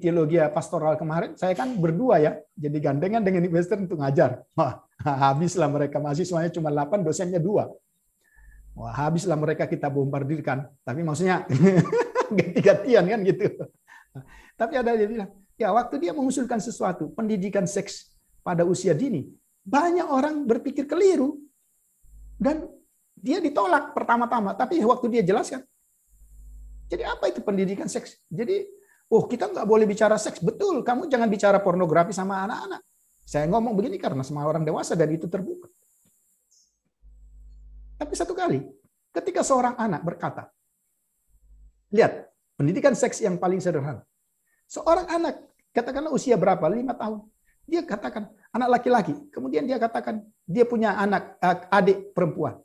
teologi pastoral kemarin. Saya kan berdua ya, jadi gandengan dengan Bu Esther untuk ngajar. Wah, habislah mereka, mahasiswanya cuma 8, dosennya 2. Wah, habislah mereka kita bombardirkan. Tapi maksudnya ganti-gantian kan gitu. Tapi ada dia bilang, ya waktu dia mengusulkan sesuatu, pendidikan seks pada usia dini, banyak orang berpikir keliru. Dan dia ditolak pertama-tama, tapi waktu dia jelaskan. Jadi apa itu pendidikan seks? Jadi, kita nggak boleh bicara seks. Betul, kamu jangan bicara pornografi sama anak-anak. Saya ngomong begini karena semua orang dewasa dan itu terbuka. Tapi satu kali, ketika seorang anak berkata, lihat, pendidikan seks yang paling sederhana. Seorang anak, katakanlah usia berapa? 5 tahun. Dia katakan, anak laki-laki. Kemudian dia katakan, dia punya adik perempuan.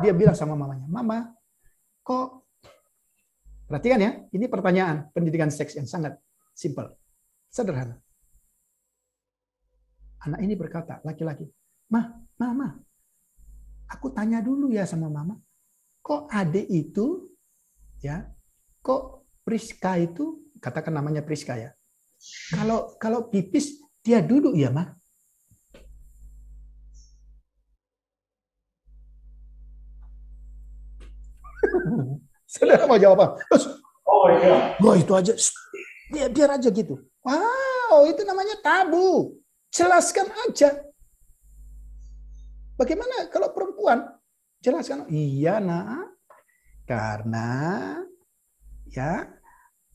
Dia bilang sama mamanya, Mama, kok, perhatikan ya, ini pertanyaan pendidikan seks yang sangat simpel, sederhana. Anak ini berkata, laki-laki, Mama, aku tanya dulu ya sama Mama, kok adik itu, ya, kok Priska itu, katakan namanya Priska ya, kalau pipis dia duduk ya, Ma? Saudara mau jawab apa? Oh iya. Wah, itu aja. Biar aja gitu. Wow, itu namanya tabu. Jelaskan aja. Bagaimana kalau perempuan? Jelaskan. Iya, Nak. Karena ya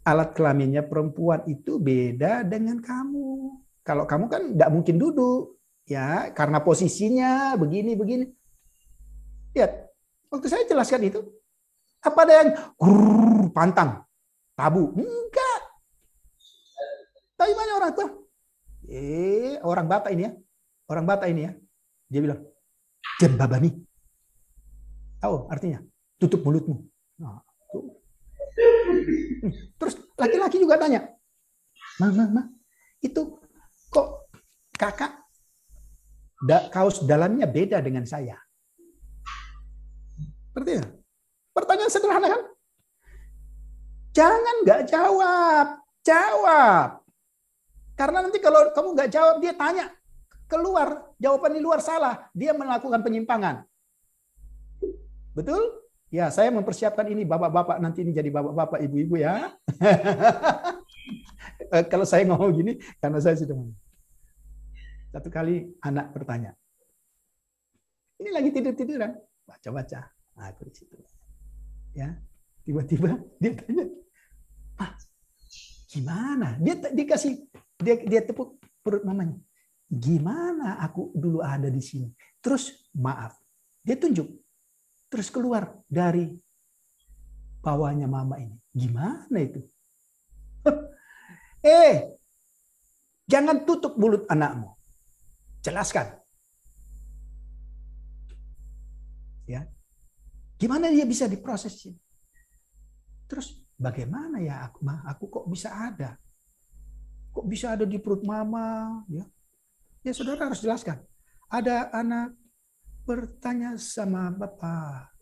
alat kelaminnya perempuan itu beda dengan kamu. Kalau kamu kan tidak mungkin duduk, ya, karena posisinya begini. Lihat, waktu saya jelaskan itu, apa ada yang pantang, tabu? Enggak. Tapi banyak orang tua. Orang Batak ini ya. Orang Batak ini ya. Dia bilang, jembabani. Tahu artinya? Tutup mulutmu. Nah, terus laki-laki juga tanya, Ma, itu kok kakak kaos dalamnya beda dengan saya? Seperti itu. Pertanyaan sederhana kan? Jangan nggak jawab. Karena nanti kalau kamu nggak jawab, dia tanya keluar, jawaban di luar salah, dia melakukan penyimpangan. Betul? Ya, saya mempersiapkan ini bapak-bapak nanti ini jadi bapak-bapak, ibu-ibu ya. Kalau saya ngomong gini, karena saya sudah ngomong. Satu kali anak bertanya, ini lagi tidur-tiduran, baca-baca. Aku di situ. Ya, tiba-tiba dia tanya, "Ah, gimana?" Dia tepuk perut mamanya. "Gimana aku dulu ada di sini?" Terus maaf, dia tunjuk. Terus keluar dari bawahnya mama ini. Gimana itu? Jangan tutup mulut anakmu. Jelaskan. Ya. Gimana dia bisa diproses ini? Terus bagaimana ya aku kok bisa ada? Kok bisa ada di perut mama? Ya, saudara harus jelaskan. Ada anak bertanya sama bapak,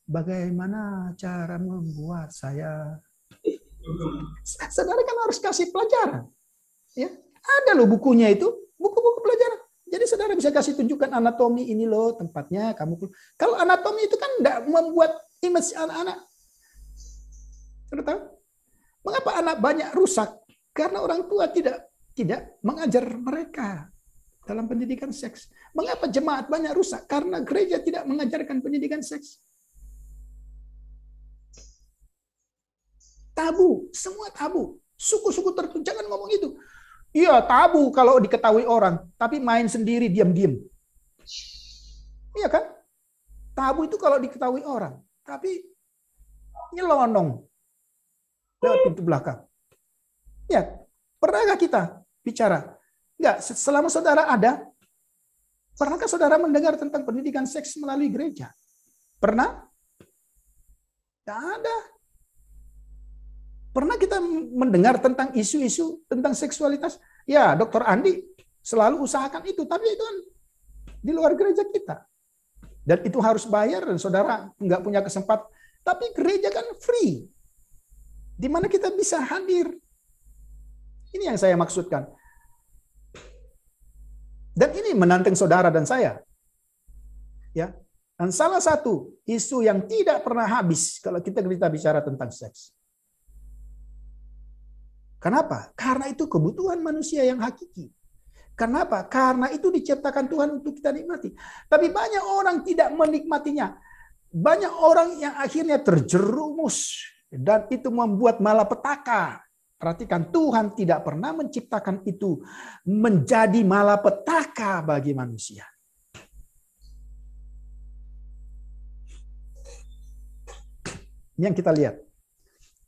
bagaimana cara membuat saya? Saudara kan harus kasih pelajaran. Ya, ada loh bukunya itu, buku-buku pelajaran. Jadi saudara bisa kasih tunjukkan anatomi ini loh tempatnya. Kalau anatomi itu kan tidak membuat image anak-anak. Saudara tahu? Mengapa anak banyak rusak? Karena orang tua tidak mengajar mereka dalam pendidikan seks. Mengapa jemaat banyak rusak? Karena gereja tidak mengajarkan pendidikan seks. Tabu, semua tabu. Suku-suku tertentu jangan ngomong itu. Iya, tabu kalau diketahui orang, tapi main sendiri diam-diam. Iya kan? Tabu itu kalau diketahui orang, tapi nyelonong lewat pintu belakang. Ya, pernahkah kita bicara? Enggak, selama saudara ada, pernahkah saudara mendengar tentang pendidikan seks melalui gereja? Pernah? Tidak ada. Pernah kita mendengar tentang isu-isu tentang seksualitas? Ya, Dr. Andi selalu usahakan itu, tapi itu kan di luar gereja kita. Dan itu harus bayar, dan saudara nggak punya kesempatan. Tapi gereja kan free. Di mana kita bisa hadir. Ini yang saya maksudkan. Dan ini menantang saudara dan saya. Ya. Dan salah satu isu yang tidak pernah habis kalau kita bicara tentang seks. Kenapa? Karena itu kebutuhan manusia yang hakiki. Kenapa? Karena itu diciptakan Tuhan untuk kita nikmati. Tapi banyak orang tidak menikmatinya. Banyak orang yang akhirnya terjerumus. Dan itu membuat malapetaka. Perhatikan, Tuhan tidak pernah menciptakan itu menjadi malapetaka bagi manusia. Ini yang kita lihat.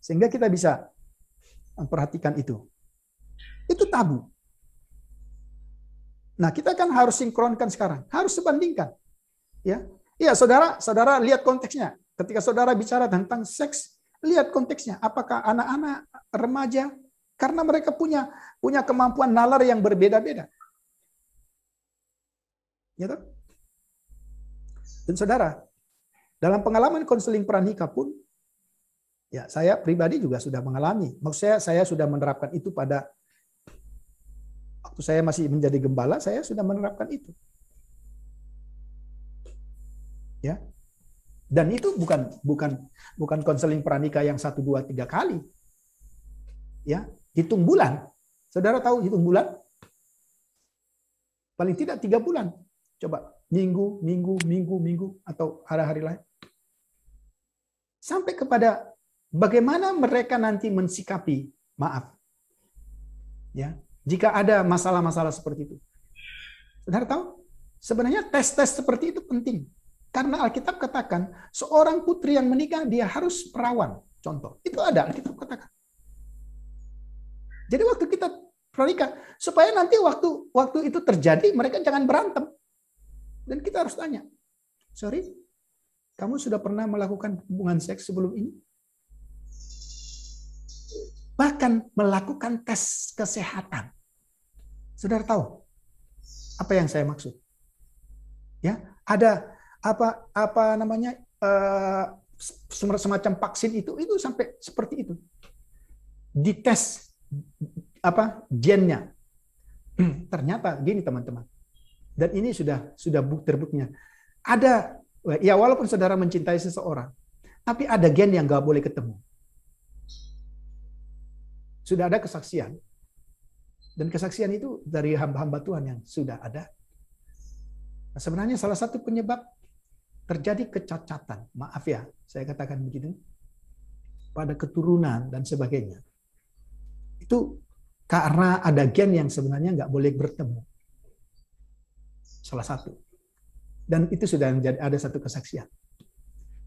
Sehingga kita bisa memperhatikan itu. Itu tabu. Nah, kita kan harus sinkronkan sekarang. Harus sebandingkan. Ya, saudara lihat konteksnya. Ketika saudara bicara tentang seks, lihat konteksnya. Apakah anak-anak, remaja, karena mereka punya kemampuan nalar yang berbeda-beda. Ya, toh? Dan saudara, dalam pengalaman konseling pranikah pun, ya, saya pribadi juga sudah mengalami. Maksud saya sudah menerapkan itu pada waktu saya masih menjadi gembala, saya sudah menerapkan itu. Ya. Dan itu bukan konseling pranikah yang 1, 2, 3 kali. Ya, hitung bulan. Saudara tahu hitung bulan? Paling tidak 3 bulan. Coba minggu atau hari-hari lain. Sampai kepada bagaimana mereka nanti mensikapi maaf. Ya, jika ada masalah-masalah seperti itu. Saudara tahu? Sebenarnya tes-tes seperti itu penting. Karena Alkitab katakan, seorang putri yang menikah, dia harus perawan. Contoh. Itu ada, Alkitab katakan. Jadi waktu kita pranikah, supaya nanti waktu itu terjadi, mereka jangan berantem. Dan kita harus tanya, sorry, kamu sudah pernah melakukan hubungan seks sebelum ini? Bahkan melakukan tes kesehatan. Saudara tahu apa yang saya maksud? Ya, ada apa namanya semacam vaksin itu sampai seperti itu. Dites gennya. Ternyata gini teman-teman. Dan ini sudah terbuktinya. Ada Ya walaupun saudara mencintai seseorang, tapi ada gen yang nggak boleh ketemu. Sudah ada kesaksian. Dan kesaksian itu dari hamba-hamba Tuhan yang sudah ada. Nah, sebenarnya salah satu penyebab terjadi kecacatan, maaf ya, saya katakan begitu, pada keturunan dan sebagainya. Itu karena ada gen yang sebenarnya nggak boleh bertemu. Salah satu. Dan itu sudah ada satu kesaksian.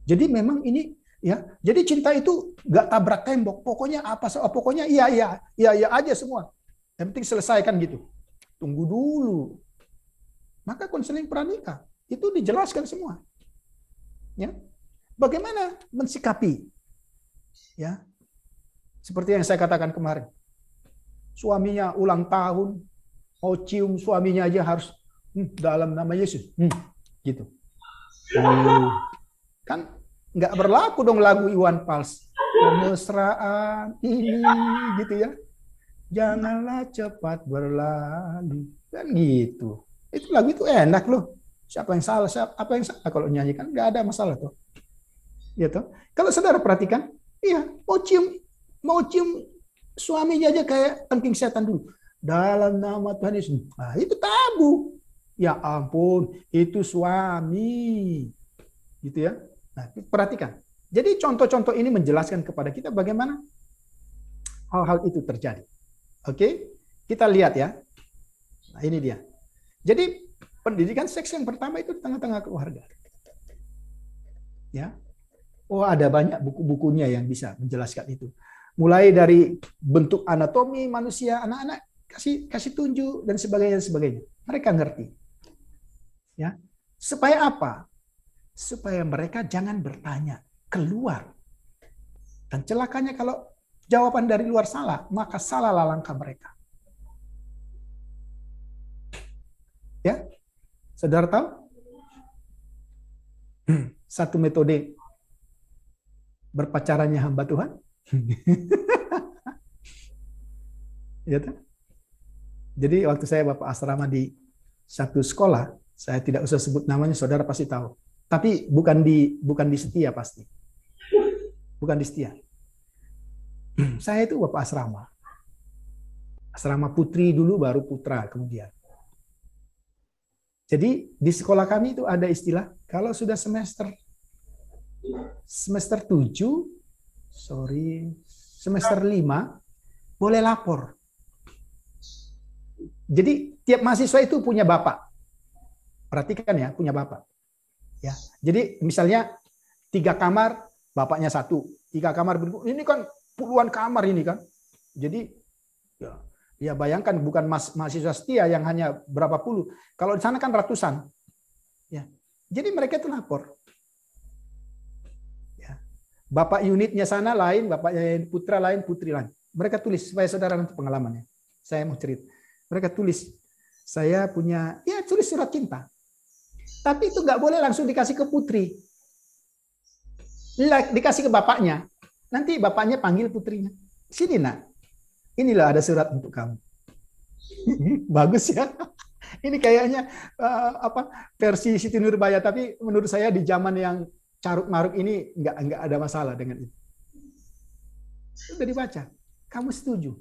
Jadi memang ini ya, jadi cinta itu nggak tabrak tembok. Pokoknya pokoknya iya aja semua. Yang penting selesaikan gitu. Tunggu dulu. Maka konseling pranikah itu dijelaskan semua. Ya. Bagaimana mensikapi? Ya. Seperti yang saya katakan kemarin. Suaminya ulang tahun, mau cium suaminya aja harus dalam nama Yesus. Gitu. Kan nggak berlaku dong lagu Iwan Fals. Kemesraan ini gitu ya. Janganlah cepat berlalu. Kan gitu. Itu lagu itu enak loh. Siapa yang salah, apa yang salah kalau nyanyikan? Nggak ada masalah tuh. Gitu. Kalau saudara perhatikan, iya, mau cium suaminya aja kayak tengking setan dulu. Dalam nama Tuhan Yesus. Nah, itu tabu. Ya ampun, itu suami. Gitu ya. Nah, perhatikan. Jadi contoh-contoh ini menjelaskan kepada kita bagaimana hal-hal itu terjadi. Oke? Kita lihat ya. Nah, ini dia. Jadi pendidikan seks yang pertama itu di tengah-tengah keluarga. Ya. Oh, ada banyak buku-bukunya yang bisa menjelaskan itu. Mulai dari bentuk anatomi manusia, anak-anak kasih tunjuk dan sebagainya. Mereka ngerti. Ya. Supaya apa? Supaya mereka jangan bertanya keluar. Dan celakanya kalau jawaban dari luar salah, maka salahlah langkah mereka. Ya, saudara tahu? Satu metode berpacarannya hamba Tuhan. Ya, jadi waktu saya bapak asrama di satu sekolah, saya tidak usah sebut namanya, saudara pasti tahu. Tapi bukan di Setia pasti. Bukan di Setia. Saya itu bapak asrama. Asrama putri dulu baru putra kemudian. Jadi di sekolah kami itu ada istilah kalau sudah semester 7, semester 5 boleh lapor. Jadi tiap mahasiswa itu punya bapak. Perhatikan ya, punya bapak. Ya, jadi misalnya 3 kamar, bapaknya 1, 3 kamar berikut. Ini kan puluhan kamar ini kan. Jadi ya bayangkan bukan mahasiswa setia yang hanya berapa puluh. Kalau di sana kan ratusan. Ya. Jadi mereka itu lapor. Ya. Bapak unitnya sana lain, bapaknya putra lain, putri lain. Mereka tulis supaya saudara nanti pengalamannya. Saya mau cerita. Mereka tulis, saya punya, ya tulis surat cinta. Tapi itu nggak boleh langsung dikasih ke putri. Dikasih ke bapaknya. Nanti bapaknya panggil putrinya. Sini nak, inilah ada surat untuk kamu. Bagus ya. Ini kayaknya versi Siti Nurbaya, tapi menurut saya di zaman yang caruk maruk ini nggak ada masalah dengan itu. Sudah dibaca. Kamu setuju?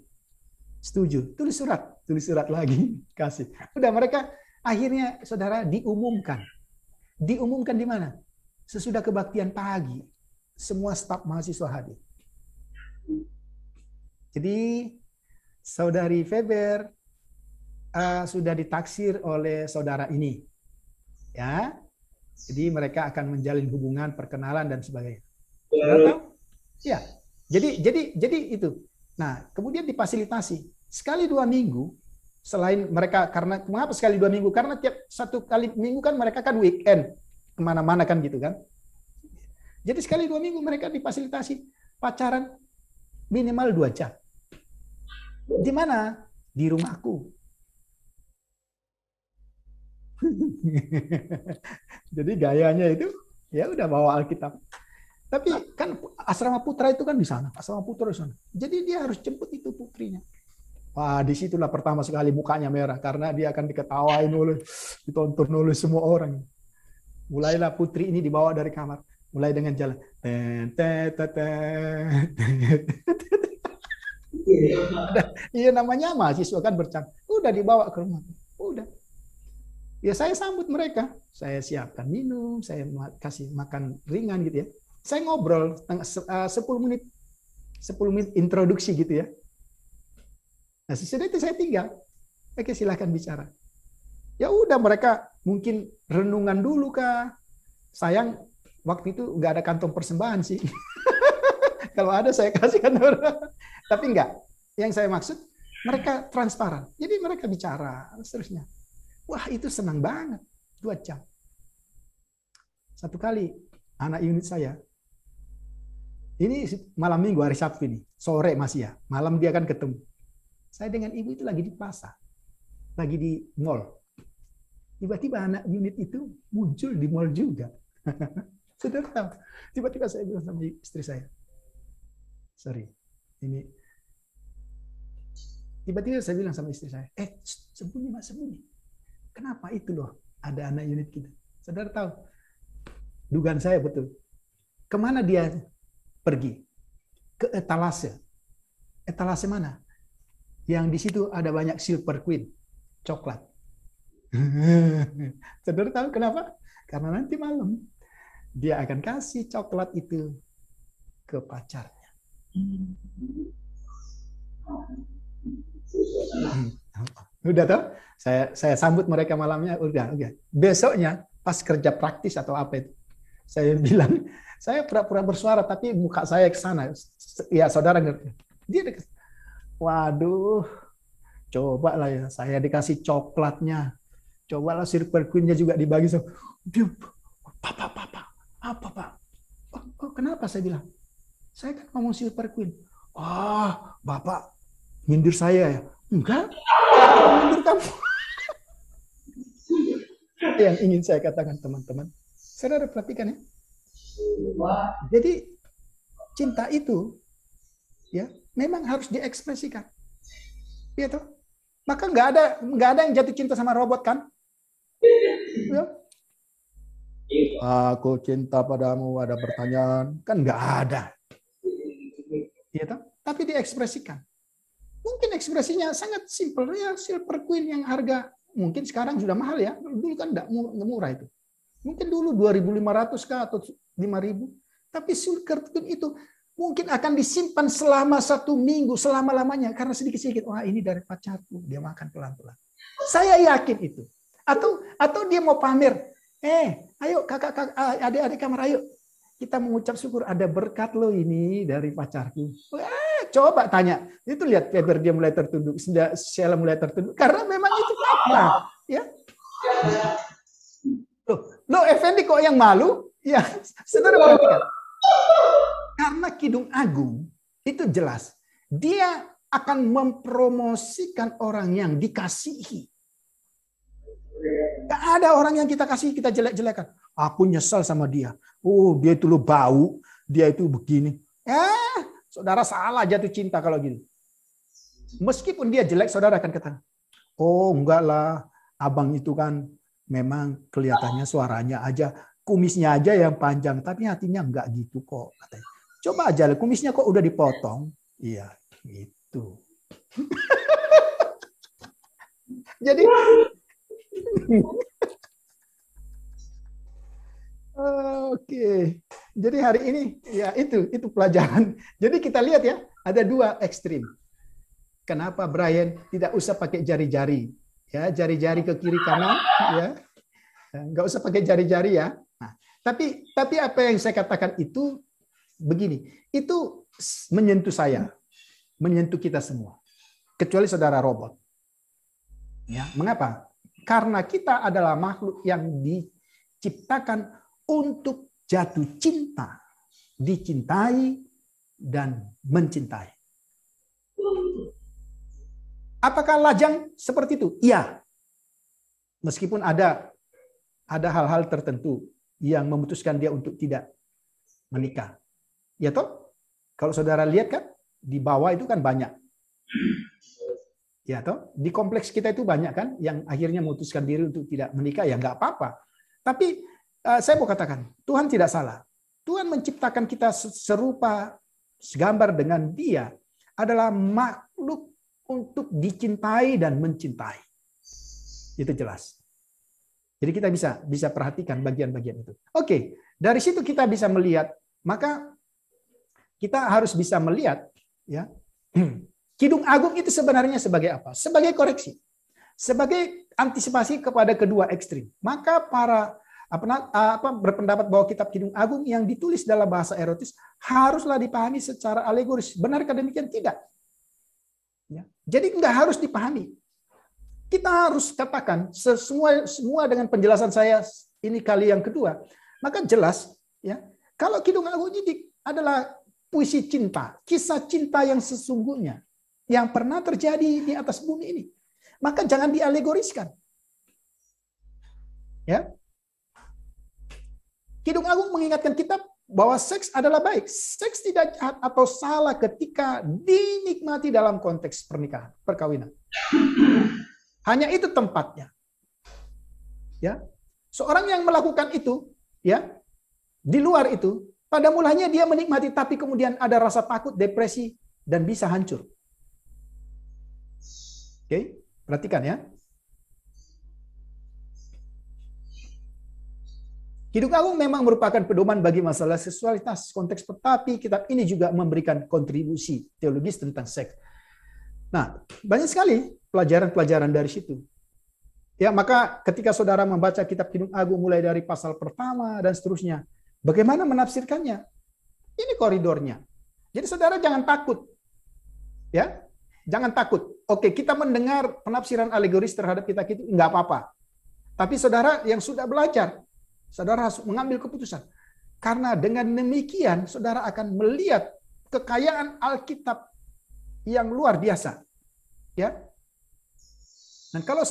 Setuju. Tulis surat lagi, kasih. Udah mereka akhirnya saudara diumumkan. Diumumkan di mana? Sesudah kebaktian pagi, semua staf mahasiswa hadir. Jadi saudari Feber sudah ditaksir oleh saudara ini, ya. Jadi mereka akan menjalin hubungan, perkenalan dan sebagainya. Saudara tahu? Ya. Jadi itu. Nah, kemudian difasilitasi sekali 2 minggu. Selain mereka, karena mengapa sekali 2 minggu? Karena tiap 1 kali minggu kan mereka kan weekend kemana-mana kan gitu kan. Jadi sekali 2 minggu mereka difasilitasi pacaran minimal 2 jam. Di mana? Di rumahku. Jadi gayanya itu ya udah bawa Alkitab. Tapi kan asrama putra itu kan di sana, asrama putra di sana. Jadi dia harus jemput itu putrinya. Wah, disitulah pertama sekali mukanya merah karena dia akan diketawain ditonton oleh semua orang. Mulailah putri ini dibawa dari kamar. Mulai dengan jalan. Iya namanya mahasiswa kan bercanda. Udah dibawa ke rumah. Udah. Ya saya sambut mereka. Saya siapkan minum, saya kasih makan ringan gitu ya. Saya ngobrol 10 menit. 10 menit introduksi gitu ya. Nah, sesudah itu saya tinggal. Oke, silahkan bicara. Ya udah mereka mungkin renungan dulu kah. Sayang waktu itu nggak ada kantong persembahan sih. Kalau ada saya kasih kantong. Tapi enggak. Yang saya maksud mereka transparan. Jadi mereka bicara seterusnya. Wah, itu senang banget. 2 jam. Satu kali anak unit saya. Ini malam minggu hari Sabtu ini. Sore masih ya. Malam dia akan ketemu. Saya dengan ibu itu lagi di pasar. Lagi di mall. Tiba-tiba anak unit itu muncul di mall juga. Sudah tahu. Tiba-tiba saya bilang sama istri saya. Sorry. Ini. Tiba-tiba saya bilang sama istri saya. Sembunyi Mas, sembunyi. Kenapa itu loh? Ada anak unit kita. Saudara tahu. Dugaan saya betul. Kemana dia pergi? Ke etalase. Etalase mana? Yang di situ ada banyak Silver Queen. Coklat. Saudara tahu kenapa? Karena nanti malam dia akan kasih coklat itu ke pacarnya. Udah tuh, saya sambut mereka malamnya. Udah. Besoknya pas kerja praktis atau apa itu, saya bilang saya pura-pura bersuara tapi muka saya ke sana. Ya saudara ngerti. Dia dekat. Waduh, cobalah ya saya dikasih coklatnya. Cobalah Silver Queen-nya juga dibagi. Dia, Papa, apa Pak? Oh, kenapa saya bilang? Saya kan ngomong Silver Queen. Bapak nyindir saya ya? Enggak, nyindir kamu. Yang ingin saya katakan teman-teman, saudara perhatikan ya. Jadi cinta itu ya memang harus diekspresikan. Iya toh? Maka nggak ada yang jatuh cinta sama robot kan? Ya. Aku cinta padamu, ada pertanyaan kan nggak ada. Iya toh? Tapi diekspresikan. Mungkin ekspresinya sangat simpel ya, Silver Queen yang harga mungkin sekarang sudah mahal ya. Dulu kan nggak murah itu. Mungkin dulu 2.500 kah atau 5.000. Tapi Silver Queen itu mungkin akan disimpan selama 1 minggu, selama-lamanya. Karena sedikit-sedikit, wah ini dari pacarku, dia makan pelan-pelan. Saya yakin itu. Atau dia mau pamer, ayo kakak, adik-adik kamar, ayo. Kita mengucap syukur, ada berkat lo ini dari pacarku. Coba tanya, itu lihat Weber dia mulai tertunduk, Sheila mulai tertunduk. Karena memang itu fakta. Ya. Loh, Effendi kok yang malu? Ya, saudara perhatikan. Karena Kidung Agung itu jelas dia akan mempromosikan orang yang dikasihi. Gak ada orang yang kita kasih kita jelek-jelekan. Aku nyesal sama dia. Oh, dia itu lo bau, dia itu begini. Saudara salah jatuh cinta kalau gini. Meskipun dia jelek, saudara akan katakan, oh enggak lah, abang itu kan memang kelihatannya suaranya aja, kumisnya aja yang panjang, tapi hatinya enggak gitu kok. Katanya. Coba aja, kumisnya kok udah dipotong. Iya, gitu. Jadi, oke. Jadi hari ini ya itu pelajaran. Jadi kita lihat ya, ada 2 ekstrim. Kenapa Brian tidak usah pakai jari-jari? Ya, jari-jari ke kiri kanan ya. Nggak usah pakai jari-jari ya. Nah, tapi apa yang saya katakan itu begini, itu menyentuh saya, menyentuh kita semua. Kecuali saudara robot. Ya, mengapa? Karena kita adalah makhluk yang diciptakan untuk jatuh cinta, dicintai dan mencintai. Apakah lajang seperti itu? Iya. Meskipun ada hal-hal tertentu yang memutuskan dia untuk tidak menikah. Ya toh? Kalau saudara lihat kan di bawah itu kan banyak. Ya toh? Di kompleks kita itu banyak kan yang akhirnya memutuskan diri untuk tidak menikah, ya nggak apa-apa. Tapi saya mau katakan, Tuhan tidak salah. Tuhan menciptakan kita serupa, segambar dengan Dia adalah makhluk untuk dicintai dan mencintai. Itu jelas. Jadi kita bisa perhatikan bagian-bagian itu. Oke, dari situ kita bisa melihat, maka kita harus bisa melihat, ya, Kidung Agung itu sebenarnya sebagai apa? Sebagai koreksi, sebagai antisipasi kepada kedua ekstrim. Maka para berpendapat bahwa kitab Kidung Agung yang ditulis dalam bahasa erotis haruslah dipahami secara alegoris. Benarkah demikian? Tidak. Ya. Jadi nggak harus dipahami. Kita harus katakan semua dengan penjelasan saya ini kali yang kedua, maka jelas, ya, kalau Kidung Agung ini adalah puisi cinta, kisah cinta yang sesungguhnya yang pernah terjadi di atas bumi ini, maka jangan dialegoriskan. Ya. Kidung Agung mengingatkan kita bahwa seks adalah baik. Seks tidak jahat atau salah ketika dinikmati dalam konteks pernikahan, perkawinan. Hanya itu tempatnya. Ya. Seorang yang melakukan itu, ya, di luar itu, pada mulanya dia menikmati, tapi kemudian ada rasa takut, depresi, dan bisa hancur. Oke, perhatikan ya. Kidung Agung memang merupakan pedoman bagi masalah seksualitas konteks, tetapi kitab ini juga memberikan kontribusi teologis tentang seks. Nah, banyak sekali pelajaran-pelajaran dari situ. Ya, maka ketika saudara membaca kitab Kidung Agung mulai dari pasal pertama dan seterusnya, bagaimana menafsirkannya? Ini koridornya. Jadi saudara jangan takut. Ya, jangan takut. Oke, kita mendengar penafsiran alegoris terhadap kitab itu enggak apa-apa. Tapi saudara yang sudah belajar, saudara harus mengambil keputusan. Karena dengan demikian saudara akan melihat kekayaan Alkitab yang luar biasa. Ya. Dan kalau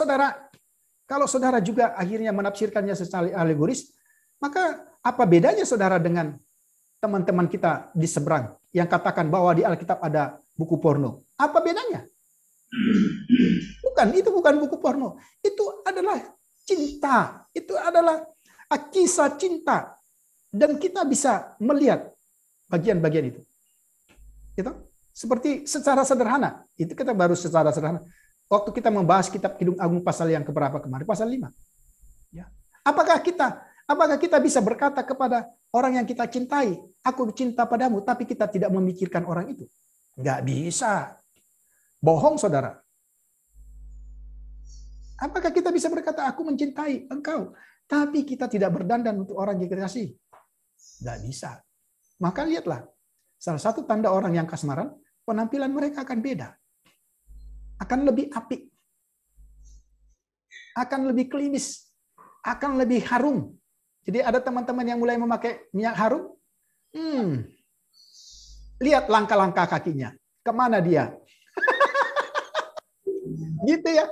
saudara juga akhirnya menafsirkannya secara alegoris, maka apa bedanya saudara dengan teman-teman kita di seberang yang katakan bahwa di Alkitab ada buku porno? Apa bedanya? Itu bukan buku porno. Itu adalah cinta. Itu adalah kisah cinta. Dan kita bisa melihat bagian-bagian itu. Gitu? Seperti secara sederhana. Itu kita baru secara sederhana. Waktu kita membahas kitab Kidung Agung pasal yang keberapa kemarin? Pasal 5. Ya. Apakah kita bisa berkata kepada orang yang kita cintai, aku cinta padamu, tapi kita tidak memikirkan orang itu? Nggak bisa. Bohong, saudara. Apakah kita bisa berkata, aku mencintai engkau, tapi kita tidak berdandan untuk orang yang kita kasih? Nggak bisa. Maka lihatlah, salah satu tanda orang yang kasmaran, penampilan mereka akan beda. Akan lebih apik. Akan lebih klinis. Akan lebih harum. Jadi ada teman-teman yang mulai memakai minyak harum. Lihat langkah-langkah kakinya. Kemana dia? Gitu ya.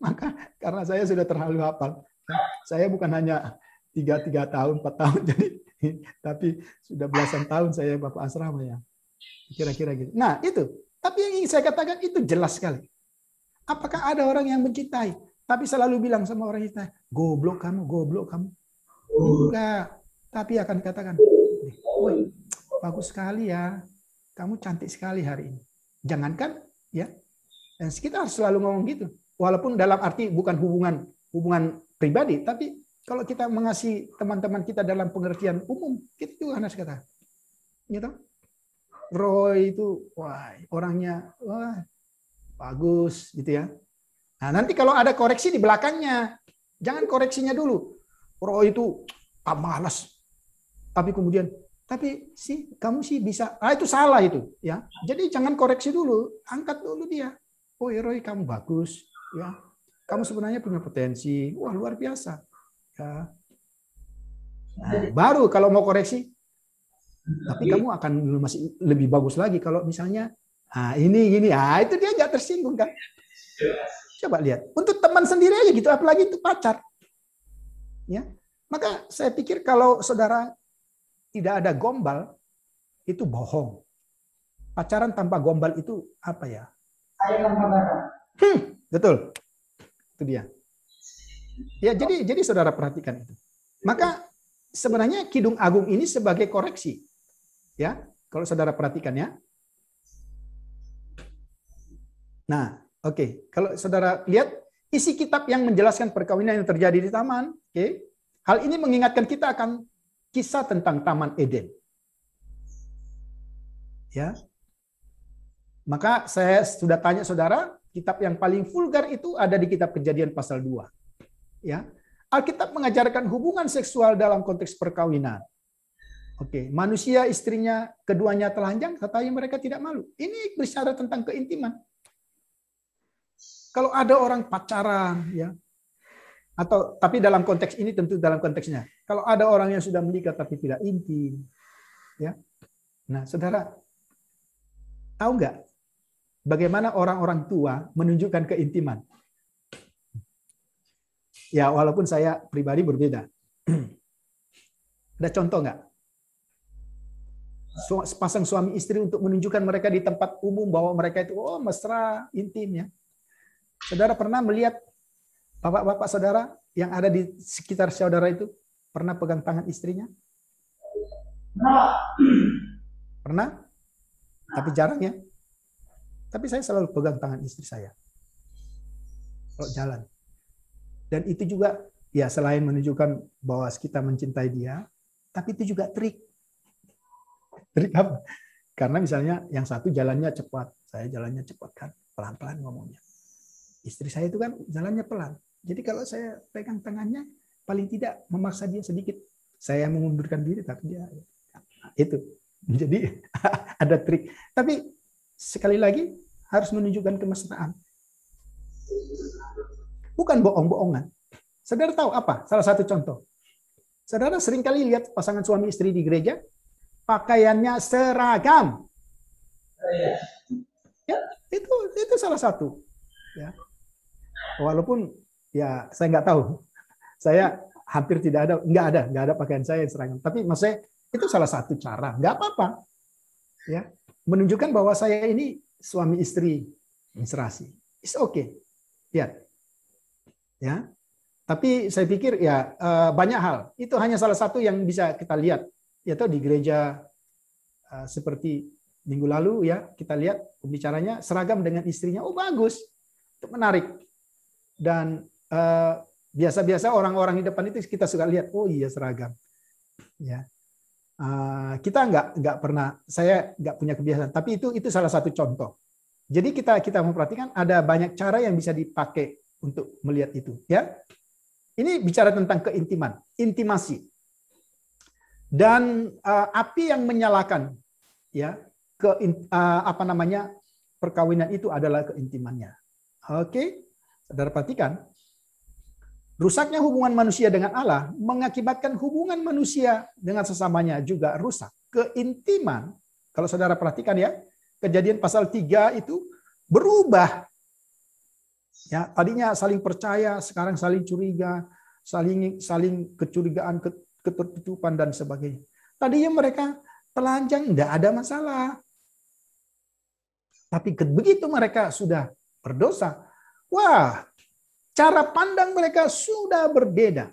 Maka karena saya sudah terlalu hafal. Saya bukan hanya 3 tahun, 4 tahun. Jadi, tapi sudah belasan tahun saya Bapak asrama ya. Kira-kira gitu. Nah itu. Tapi yang ingin saya katakan itu jelas sekali. Apakah ada orang yang mencintai, tapi selalu bilang sama orang itu, goblok kamu, goblok kamu. Enggak. Tapi akan dikatakan, woi, bagus sekali ya. Kamu cantik sekali hari ini. Jangankan, ya. Dan kita harus selalu ngomong gitu. Walaupun dalam arti bukan hubungan pribadi, tapi kalau kita mengasihi teman-teman kita dalam pengertian umum, kita juga harus kata, gitu. Roy itu, wah, orangnya, wah, bagus, gitu ya. Nah, nanti kalau ada koreksi di belakangnya, jangan koreksinya dulu. Roy itu malas, tapi kemudian, tapi sih kamu sih bisa, itu salah itu, ya. Jadi jangan koreksi dulu, angkat dulu dia. Oh, Roy kamu bagus, ya. Kamu sebenarnya punya potensi, wah luar biasa. Ya. Nah, baru kalau mau koreksi. Tapi kamu akan masih lebih bagus lagi kalau misalnya ini itu dia nggak tersinggung kan? Coba lihat. Untuk teman sendiri aja gitu, apalagi itu pacar. Ya, maka saya pikir kalau saudara tidak ada gombal itu bohong. Pacaran tanpa gombal itu apa ya? Saya tanpa barang. Betul, itu dia. Ya jadi saudara perhatikan itu. Maka sebenarnya Kidung Agung ini sebagai koreksi. Ya, kalau saudara perhatikan ya. Nah, oke. Kalau saudara lihat isi kitab yang menjelaskan perkawinan yang terjadi di taman, oke. Hal ini mengingatkan kita akan kisah tentang Taman Eden. Ya. Maka saya sudah tanya saudara, kitab yang paling vulgar itu ada di kitab Kejadian pasal 2. Ya. Alkitab mengajarkan hubungan seksual dalam konteks perkawinan. Oke, manusia istrinya keduanya telanjang, tetapi mereka tidak malu. Ini bicara tentang keintiman. Kalau ada orang pacaran, ya, atau tapi dalam konteks ini tentu dalam konteksnya. Kalau ada orang yang sudah menikah tapi tidak intim, ya. Nah, saudara tahu nggak bagaimana orang-orang tua menunjukkan keintiman? Ya, walaupun saya pribadi berbeda. Ada contoh nggak? Sepasang suami istri untuk menunjukkan mereka di tempat umum bahwa mereka itu mesra, intim ya. Saudara pernah melihat bapak-bapak saudara yang ada di sekitar saudara itu pernah pegang tangan istrinya? Pernah? Tapi jarang ya. Tapi saya selalu pegang tangan istri saya kalau jalan. Dan itu juga ya selain menunjukkan bahwa kita mencintai dia, tapi itu juga trik. Trik apa? Karena misalnya yang satu jalannya cepat, saya jalannya cepat kan, pelan-pelan ngomongnya. Istri saya itu kan jalannya pelan. Jadi kalau saya pegang tangannya, paling tidak memaksa dia sedikit. Saya mengundurkan diri, tapi dia itu. Jadi ada trik. Tapi sekali lagi harus menunjukkan kemesraan. Bukan bohong-bohongan. Saudara tahu apa? Salah satu contoh. Saudara sering kali lihat pasangan suami istri di gereja, pakaiannya seragam. Ya, itu salah satu. Ya. Walaupun ya saya nggak tahu. Saya hampir nggak ada pakaian saya yang seragam. Tapi maksudnya itu salah satu cara. Nggak apa-apa. Ya, menunjukkan bahwa saya ini suami istri mesrasi. It's okay. Ya. Ya, tapi saya pikir ya banyak hal. Itu hanya salah satu yang bisa kita lihat. Yaitu di gereja seperti minggu lalu ya kita lihat pembicaranya seragam dengan istrinya. Oh bagus, itu menarik. Dan biasa-biasa orang-orang di depan itu kita suka lihat. Oh iya seragam. Ya, kita nggak pernah. Saya nggak punya kebiasaan. Tapi itu salah satu contoh. Jadi kita memperhatikan ada banyak cara yang bisa dipakai untuk melihat itu, ya. Ini bicara tentang keintiman, intimasi. Dan api yang menyalakan ya perkawinan itu adalah keintimannya. Oke. Saudara perhatikan. Rusaknya hubungan manusia dengan Allah mengakibatkan hubungan manusia dengan sesamanya juga rusak. Keintiman, kalau saudara perhatikan ya, Kejadian pasal 3 itu berubah. Ya, tadinya saling percaya, sekarang saling curiga, saling kecurigaan, ketertutupan dan sebagainya. Tadinya mereka telanjang, tidak ada masalah. Tapi begitu mereka sudah berdosa, wah, cara pandang mereka sudah berbeda.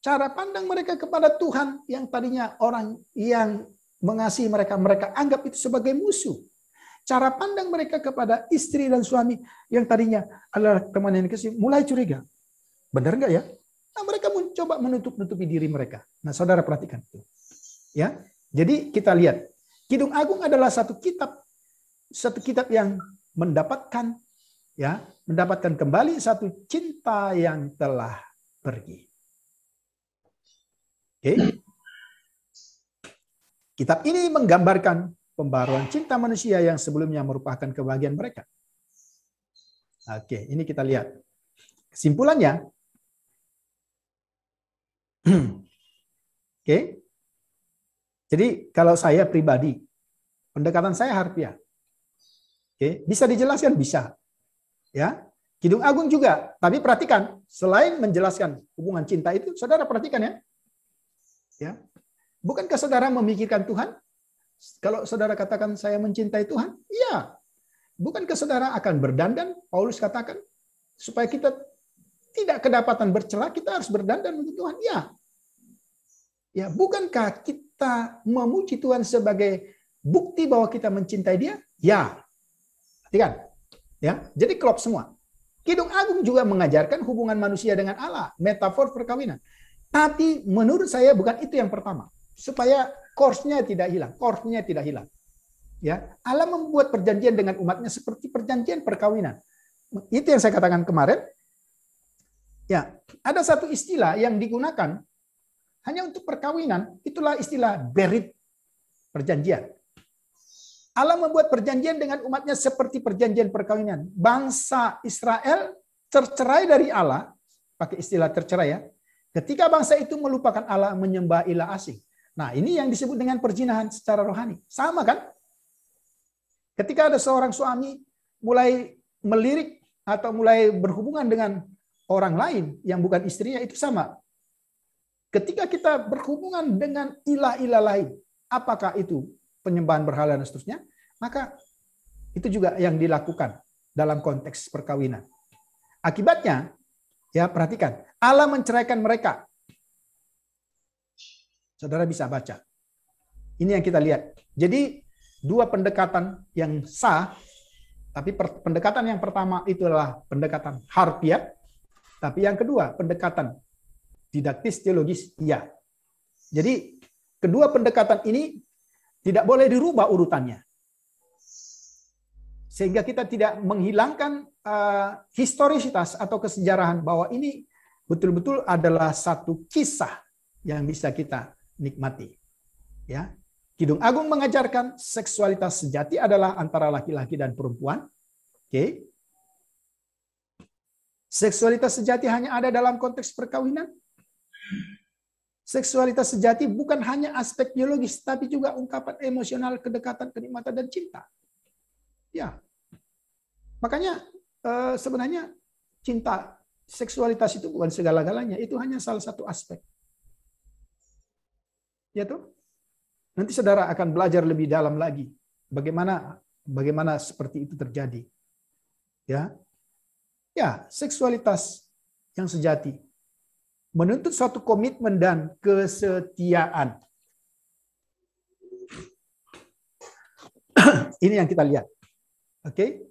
Cara pandang mereka kepada Tuhan yang tadinya orang yang mengasihi mereka, mereka anggap itu sebagai musuh. Cara pandang mereka kepada istri dan suami yang tadinya adalah teman yang kasih mulai curiga. Benar nggak ya? Nah, mereka mencoba menutupi diri mereka. Nah, saudara perhatikan itu. Ya, jadi kita lihat Kidung Agung adalah satu kitab yang mendapatkan kembali satu cinta yang telah pergi. Oke. Kitab ini menggambarkan pembaruan cinta manusia yang sebelumnya merupakan kebahagiaan mereka. Oke, ini kita lihat. Kesimpulannya, oke. Jadi kalau saya pribadi, pendekatan saya harfiah. Oke, bisa dijelaskan? Bisa. Ya, Kidung Agung juga. Tapi perhatikan, selain menjelaskan hubungan cinta itu, saudara perhatikan ya. Ya, bukankah saudara memikirkan Tuhan? Kalau saudara katakan saya mencintai Tuhan, iya. Bukankah saudara akan berdandan? Paulus katakan supaya kita tidak kedapatan bercela, kita harus berdandan untuk Tuhan. Ya. Ya, bukankah kita memuji Tuhan sebagai bukti bahwa kita mencintai Dia? Ya. Perhatikan. Ya, jadi klop semua. Kidung Agung juga mengajarkan hubungan manusia dengan Allah, metafor perkawinan. Tapi menurut saya bukan itu yang pertama. Supaya core-nya tidak hilang. Ya, Allah membuat perjanjian dengan umatnya seperti perjanjian perkawinan. Itu yang saya katakan kemarin. Ya, ada satu istilah yang digunakan hanya untuk perkawinan, itulah istilah berit, perjanjian. Allah membuat perjanjian dengan umatnya seperti perjanjian perkawinan. Bangsa Israel tercerai dari Allah, pakai istilah tercerai ya, ketika bangsa itu melupakan Allah, menyembah ilah asing. Nah, ini yang disebut dengan perzinahan secara rohani. Sama kan? Ketika ada seorang suami mulai melirik atau mulai berhubungan dengan orang lain yang bukan istrinya, itu sama. Ketika kita berhubungan dengan ilah-ilah lain, apakah itu penyembahan berhala dan seterusnya, maka itu juga yang dilakukan dalam konteks perkawinan. Akibatnya, ya perhatikan, Allah menceraikan mereka. Saudara bisa baca. Ini yang kita lihat. Jadi dua pendekatan yang sah, tapi pendekatan yang pertama itu adalah pendekatan harfiah, tapi yang kedua pendekatan didaktis teologis, iya. Jadi kedua pendekatan ini tidak boleh dirubah urutannya. Sehingga kita tidak menghilangkan historisitas atau kesejarahan bahwa ini betul-betul adalah satu kisah yang bisa kita nikmati. Ya. Kidung Agung mengajarkan seksualitas sejati adalah antara laki-laki dan perempuan. Oke. Seksualitas sejati hanya ada dalam konteks perkawinan. Seksualitas sejati bukan hanya aspek biologis, tapi juga ungkapan emosional, kedekatan, kenikmatan, dan cinta. Ya, makanya sebenarnya cinta, seksualitas itu bukan segala-galanya, itu hanya salah satu aspek. Ya tuh. Nanti saudara akan belajar lebih dalam lagi bagaimana seperti itu terjadi. Ya, seksualitas yang sejati menuntut suatu komitmen dan kesetiaan. Ini yang kita lihat. Oke,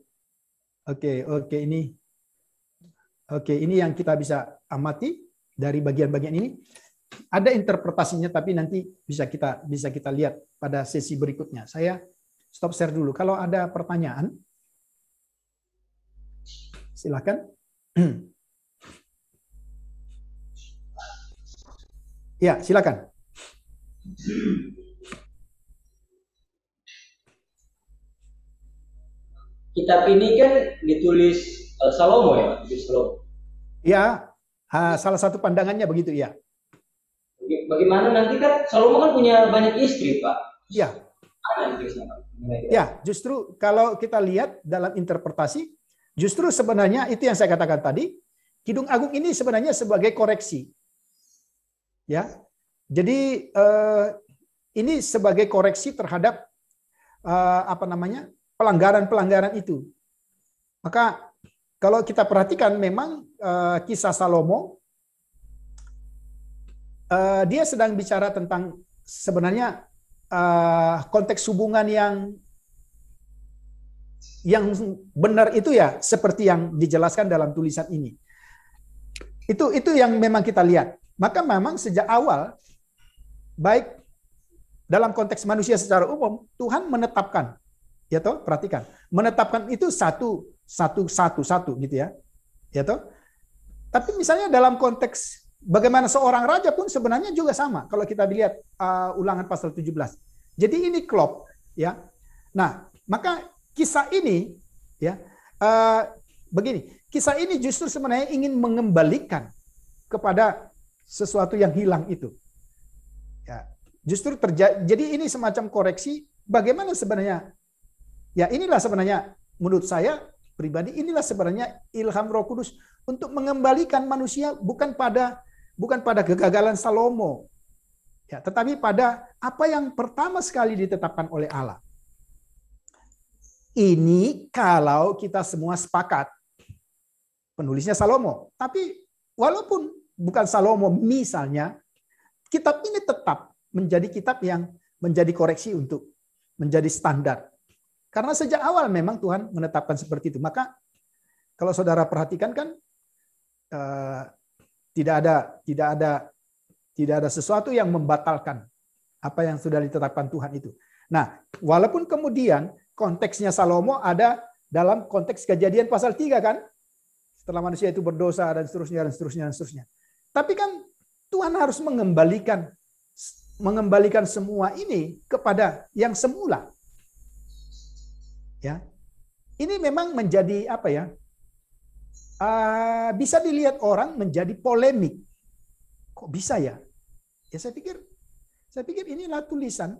ini yang kita bisa amati dari bagian-bagian ini. Ada interpretasinya, tapi nanti bisa kita lihat pada sesi berikutnya. Saya stop share dulu. Kalau ada pertanyaan, silakan. Ya, silakan. Kitab ini kan ditulis Salomo ya, Salomo. Ya, salah satu pandangannya begitu ya. Bagaimana nanti kan Salomo kan punya banyak istri, Pak. Ya. Ya, justru kalau kita lihat dalam interpretasi, justru sebenarnya itu yang saya katakan tadi, Kidung Agung ini sebenarnya sebagai koreksi. Ya, jadi ini sebagai koreksi terhadap pelanggaran-pelanggaran itu. Maka kalau kita perhatikan memang kisah Salomo, dia sedang bicara tentang sebenarnya konteks hubungan yang benar itu ya seperti yang dijelaskan dalam tulisan ini. Itu yang memang kita lihat. Maka memang sejak awal, baik dalam konteks manusia secara umum, Tuhan menetapkan, ya toh, perhatikan, menetapkan itu satu gitu ya, ya toh. Tapi misalnya dalam konteks bagaimana seorang raja pun sebenarnya juga sama. Kalau kita lihat Ulangan pasal 17, jadi ini klop, ya. Nah, maka kisah ini, ya, begini, kisah ini justru sebenarnya ingin mengembalikan kepada sesuatu yang hilang itu. Ya, justru terjadi. Jadi ini semacam koreksi bagaimana sebenarnya. Ya, inilah sebenarnya menurut saya pribadi inilah sebenarnya ilham Roh Kudus untuk mengembalikan manusia bukan pada kegagalan Salomo. Ya, tetapi pada apa yang pertama sekali ditetapkan oleh Allah. Ini kalau kita semua sepakat. Penulisnya Salomo, tapi walaupun bukan Salomo misalnya, kitab ini tetap menjadi kitab yang menjadi koreksi untuk menjadi standar. Karena sejak awal memang Tuhan menetapkan seperti itu. Maka kalau saudara perhatikan kan tidak ada sesuatu yang membatalkan apa yang sudah ditetapkan Tuhan itu. Nah, walaupun kemudian konteksnya Salomo ada dalam konteks Kejadian pasal 3 kan? Setelah manusia itu berdosa dan seterusnya dan seterusnya dan seterusnya. Tapi kan Tuhan harus mengembalikan semua ini kepada yang semula. Ya. Ini memang menjadi apa ya? Bisa dilihat orang menjadi polemik. Kok bisa ya? Ya saya pikir inilah tulisan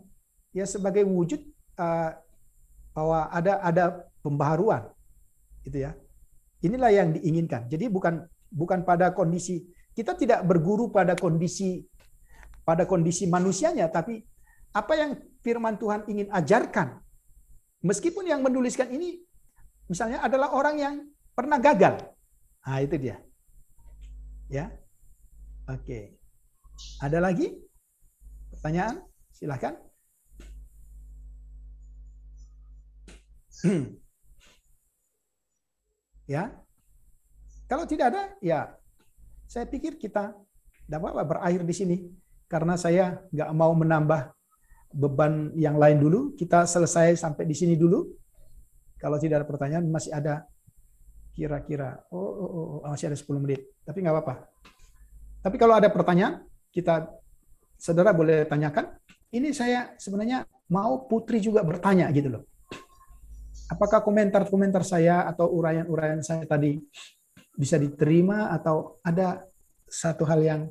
ya sebagai wujud bahwa ada pembaharuan, gitu ya. Inilah yang diinginkan. Jadi bukan pada kondisi, kita tidak berguru pada kondisi manusianya, tapi apa yang firman Tuhan ingin ajarkan. Meskipun yang menuliskan ini misalnya adalah orang yang pernah gagal. Nah, itu dia. Ya. Oke. Ada lagi? Pertanyaan? Silakan. Ya. Kalau tidak ada, ya saya pikir kita dapat berakhir di sini. Karena saya nggak mau menambah beban yang lain dulu. Kita selesai sampai di sini dulu. Kalau tidak ada pertanyaan, masih ada kira-kira masih ada 10 menit. Tapi nggak apa-apa. Tapi kalau ada pertanyaan, saudara boleh tanyakan. Ini saya sebenarnya mau Putri juga bertanya gitu loh. Apakah komentar-komentar saya atau uraian-uraian saya tadi bisa diterima atau ada satu hal yang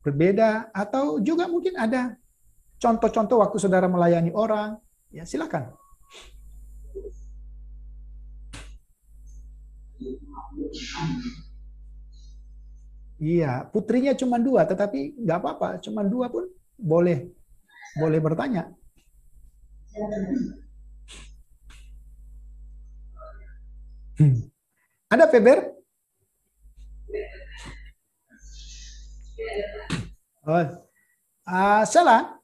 berbeda atau juga mungkin ada contoh-contoh waktu saudara melayani orang, ya silakan. Iya, putrinya cuma 2, tetapi nggak apa-apa, cuma 2 pun boleh bertanya. Ada Feber? Oh, salah.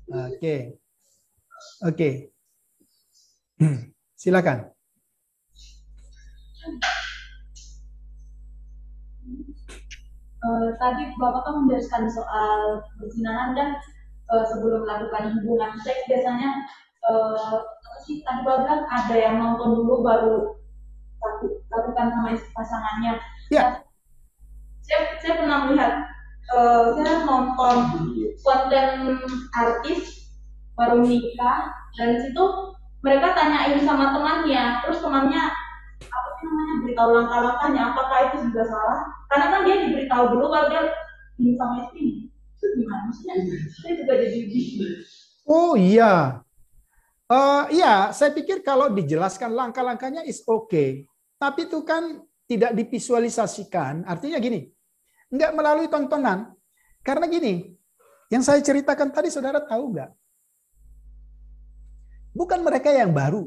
Oke. Silakan. Tadi Bapak kan menjelaskan soal perzinahan dan sebelum melakukan hubungan seks biasanya tadi Bapak bilang ada yang nonton dulu baru lakukan sama pasangannya. Ya. Saya pernah melihat, saya nonton konten artis baru nikah dan situ mereka tanyain sama temannya, terus temannya apa sih namanya beritahu langkah-langkahnya, apakah itu juga salah? Karena kan dia diberitahu dulu baru dia ini sama istri. Itu gimana maksudnya? Saya juga jadi Oh iya. Iya, saya pikir kalau dijelaskan langkah-langkahnya is okay. Tapi itu kan tidak divisualisasikan. Artinya gini, nggak melalui tontonan. Karena gini, yang saya ceritakan tadi saudara tahu nggak? Bukan mereka yang baru.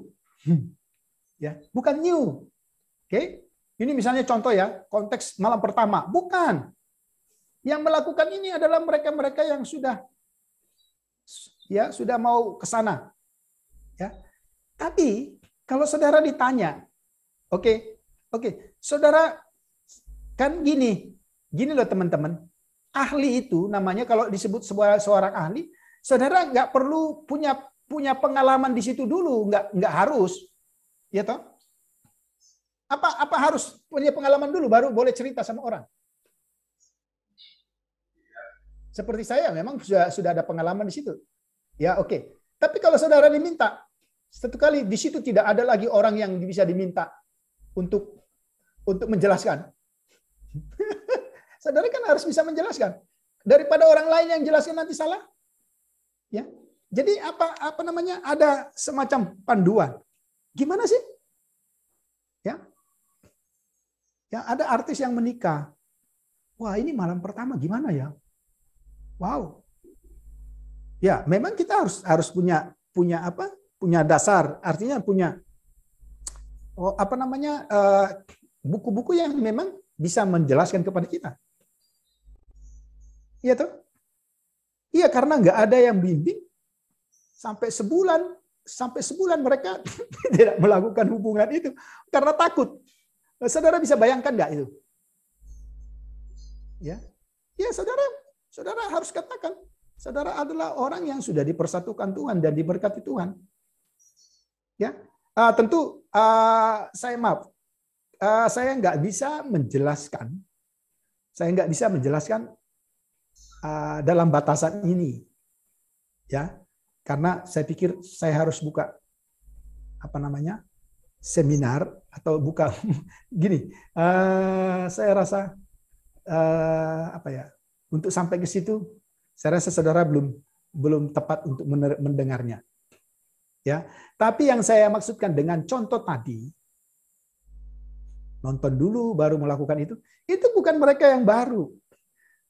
Ya, bukan new. Oke? Ini misalnya contoh ya, konteks malam pertama. Bukan. Yang melakukan ini adalah mereka-mereka yang sudah mau ke sana. Ya. Tapi kalau saudara ditanya, oke, saudara kan gini loh teman-teman, ahli itu namanya kalau disebut seorang ahli, saudara nggak perlu punya pengalaman di situ dulu, nggak harus, ya toh? Apa harus punya pengalaman dulu baru boleh cerita sama orang? Seperti saya memang sudah ada pengalaman di situ, ya oke. Tapi kalau saudara diminta, satu kali di situ tidak ada lagi orang yang bisa diminta untuk menjelaskan. Saudara kan harus bisa menjelaskan. Daripada orang lain yang jelaskan nanti salah. Ya. Jadi apa namanya? Ada semacam panduan. Gimana sih? Ya. Ya, ada artis yang menikah. Wah, ini malam pertama gimana ya? Wow. Ya, memang kita harus punya dasar, artinya punya buku-buku yang memang bisa menjelaskan kepada kita. Iya toh? Iya, karena nggak ada yang bimbing sampai sebulan mereka tidak melakukan hubungan itu karena takut. Saudara bisa bayangkan nggak itu? Ya, saudara harus katakan, saudara adalah orang yang sudah dipersatukan Tuhan dan diberkati Tuhan. Ya, tentu saya nggak bisa menjelaskan. Saya nggak bisa menjelaskan dalam batasan ini, ya, karena saya pikir saya harus buka seminar atau buka gini. Saya rasa untuk sampai ke situ, saya rasa saudara belum tepat untuk mendengarnya, ya. Tapi yang saya maksudkan dengan contoh tadi, nonton dulu baru melakukan itu bukan mereka yang baru.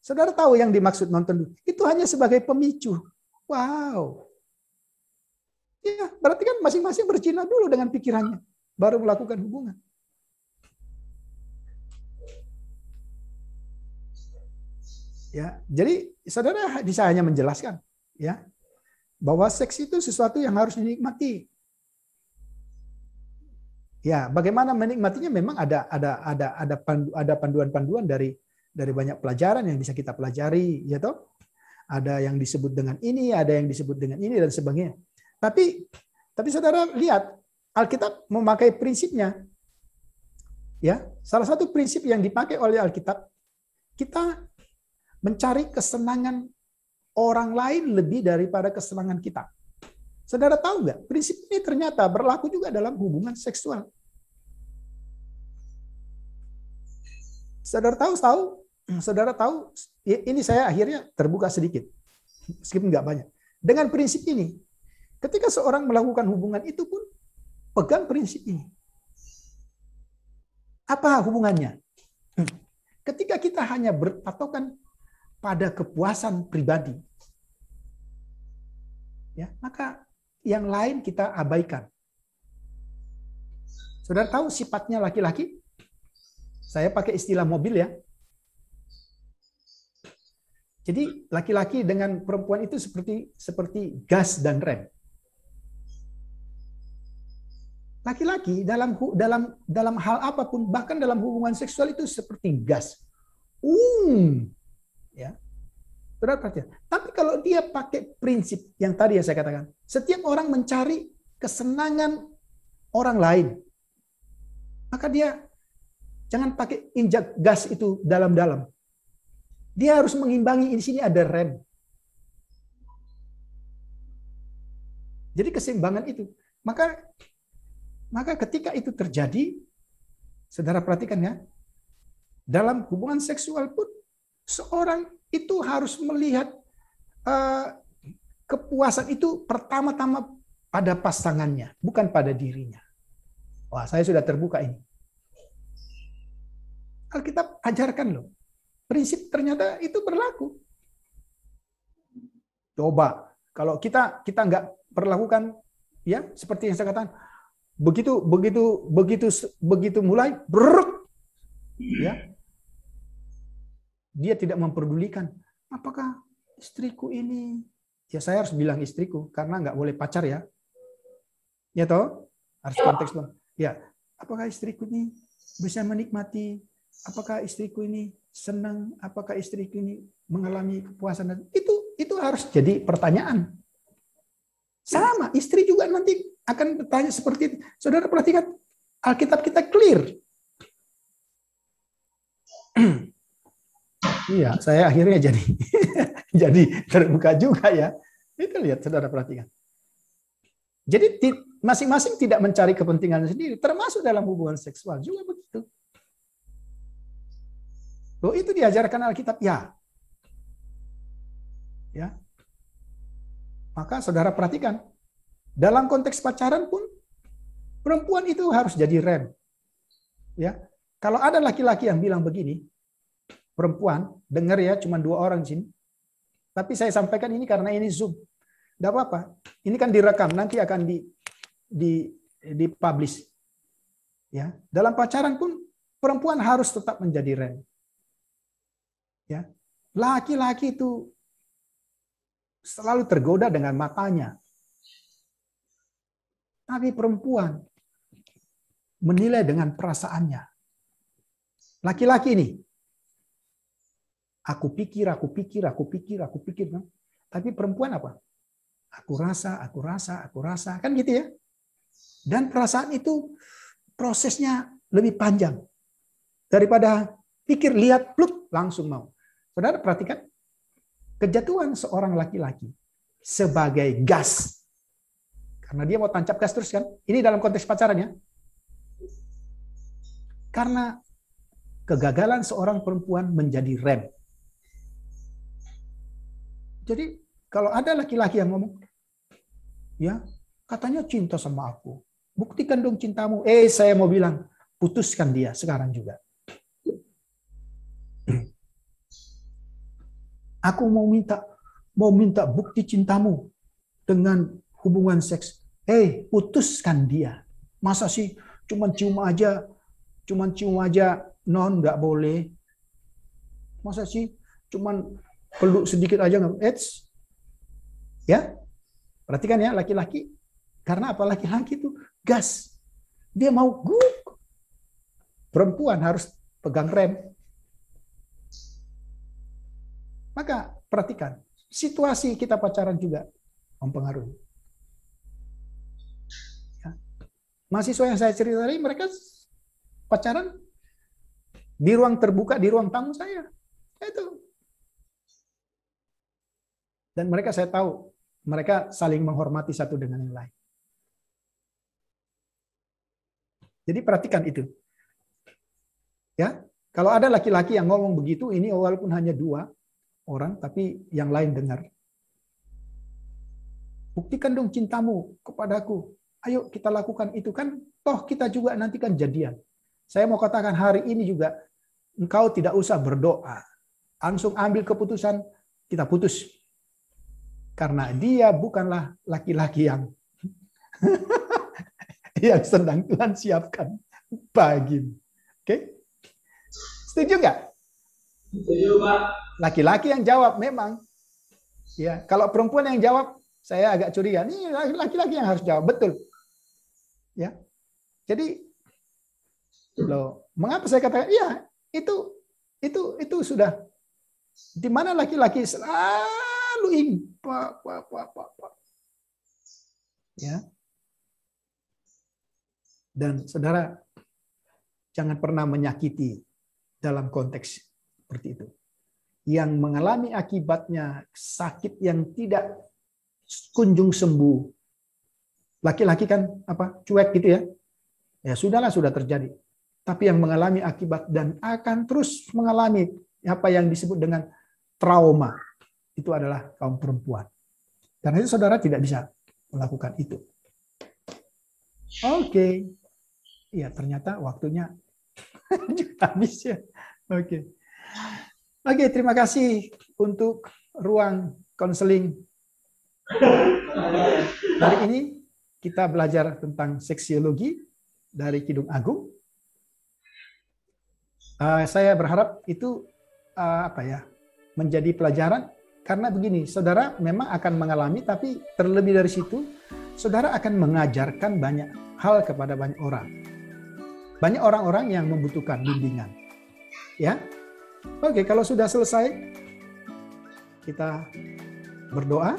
Saudara tahu yang dimaksud nonton dulu. Itu hanya sebagai pemicu. Wow. Ya, berarti kan masing-masing berzina dulu dengan pikirannya. Baru melakukan hubungan. Ya, jadi saudara bisa hanya menjelaskan, ya, bahwa seks itu sesuatu yang harus dinikmati. Ya, bagaimana menikmatinya memang ada panduan-panduan dari banyak pelajaran yang bisa kita pelajari, ya toh. Ada yang disebut dengan ini, ada yang disebut dengan ini dan sebagainya. Tapi saudara lihat, Alkitab memakai prinsipnya. Ya, salah satu prinsip yang dipakai oleh Alkitab, kita mencari kesenangan orang lain lebih daripada kesenangan kita. Saudara tahu nggak? Prinsip ini ternyata berlaku juga dalam hubungan seksual. Saudara tahu, ini saya akhirnya terbuka sedikit, meskipun nggak banyak. Dengan prinsip ini, ketika seorang melakukan hubungan itu pun pegang prinsip ini. Apa hubungannya? Ketika kita hanya berpatokan pada kepuasan pribadi, ya, maka yang lain kita abaikan. Saudara tahu sifatnya laki-laki? Saya pakai istilah mobil, ya. Jadi laki-laki dengan perempuan itu seperti gas dan rem. Laki-laki dalam hal apapun, bahkan dalam hubungan seksual itu seperti gas. Ya. Saudara perhatikan. Tapi kalau dia pakai prinsip yang tadi yang saya katakan, setiap orang mencari kesenangan orang lain, maka dia jangan pakai injak gas itu dalam-dalam. Dia harus mengimbangi, di sini ada rem. Jadi keseimbangan itu. Maka ketika itu terjadi, saudara perhatikan ya, dalam hubungan seksual pun seorang itu harus melihat kepuasan itu pertama-tama pada pasangannya, bukan pada dirinya. Wah, saya sudah terbuka ini. Alkitab ajarkan loh. Prinsip ternyata itu berlaku. Coba kalau kita nggak perlakukan, ya seperti yang saya katakan, begitu mulai ya, dia tidak memperdulikan apakah istriku ini, ya saya harus bilang istriku karena nggak boleh pacar, ya toh, harus konteks dong. Ya, apakah istriku ini bisa menikmati, apakah istriku ini senang, apakah istriku ini mengalami kepuasan, itu harus jadi pertanyaan. Sama, istri juga nanti akan bertanya seperti itu. Saudara perhatikan, Alkitab kita clear. Iya, saya akhirnya jadi terbuka juga, ya. Itu lihat, saudara perhatikan. Jadi masing-masing tidak mencari kepentingan sendiri, termasuk dalam hubungan seksual juga begitu. Loh, itu diajarkan Alkitab, ya. Ya. Maka saudara perhatikan, dalam konteks pacaran pun perempuan itu harus jadi rem. Ya. Kalau ada laki-laki yang bilang begini, perempuan, dengar ya, cuma 2 orang di sini. Tapi saya sampaikan ini karena ini Zoom. Tidak apa-apa. Ini kan direkam, nanti akan dipublish. Ya. Dalam pacaran pun perempuan harus tetap menjadi rem. Ya. Laki-laki itu selalu tergoda dengan matanya. Tapi perempuan menilai dengan perasaannya. Laki-laki ini, aku pikir. Tapi perempuan apa? Aku rasa. Kan gitu ya. Dan perasaan itu prosesnya lebih panjang. Daripada pikir, lihat, pluk, langsung mau. Saudara perhatikan, kejatuhan seorang laki-laki sebagai gas. Karena dia mau tancap gas terus kan. Ini dalam konteks pacaran ya. Karena kegagalan seorang perempuan menjadi rem. Jadi kalau ada laki-laki yang ngomong, ya katanya cinta sama aku, buktikan dong cintamu. Saya mau bilang, putuskan dia sekarang juga. Aku mau minta bukti cintamu dengan hubungan seks. Putuskan dia. Masa sih cuman cium aja, non nggak boleh. Masa sih cuman peluk sedikit aja nggak? Ya, perhatikan ya laki-laki. Karena apa? Laki-laki itu gas. Dia mau guk. Perempuan harus pegang rem. Maka perhatikan, situasi kita pacaran juga mempengaruhi. Ya. Mahasiswa yang saya cerita tadi, mereka pacaran di ruang terbuka, di ruang tamu saya. Itu. Dan mereka, saya tahu, mereka saling menghormati satu dengan yang lain. Jadi perhatikan itu. Ya, kalau ada laki-laki yang ngomong begitu, ini walaupun hanya 2 orang, tapi yang lain dengar. Buktikan dong cintamu kepadaku. Ayo kita lakukan itu, kan toh kita juga nanti kan jadian. Saya mau katakan hari ini juga, engkau tidak usah berdoa. Langsung ambil keputusan, kita putus. Karena dia bukanlah laki-laki yang yang sedang Tuhan siapkan bagimu. Oke? Setuju nggak? Setuju, Pak. Laki-laki yang jawab memang. Ya, kalau perempuan yang jawab, saya agak curiga. Ini laki-laki yang harus jawab, betul. Ya. Jadi mengapa saya katakan iya, itu sudah di mana laki-laki selalu ingin Pak. Ya. Dan saudara jangan pernah menyakiti dalam konteks seperti itu. Yang mengalami akibatnya sakit yang tidak kunjung sembuh. Laki-laki kan cuek gitu ya. Ya sudahlah, sudah terjadi. Tapi yang mengalami akibat dan akan terus mengalami apa yang disebut dengan trauma, itu adalah kaum perempuan. Karena itu saudara tidak bisa melakukan itu. Oke. Ya ternyata waktunya habis ya. Oke, terima kasih untuk ruang konseling. Hari ini kita belajar tentang seksiologi dari Kidung Agung. Saya berharap itu menjadi pelajaran, karena begini, saudara memang akan mengalami, tapi terlebih dari situ, saudara akan mengajarkan banyak hal kepada banyak orang. Banyak orang-orang yang membutuhkan bimbingan. Ya. Oke, kalau sudah selesai, kita berdoa.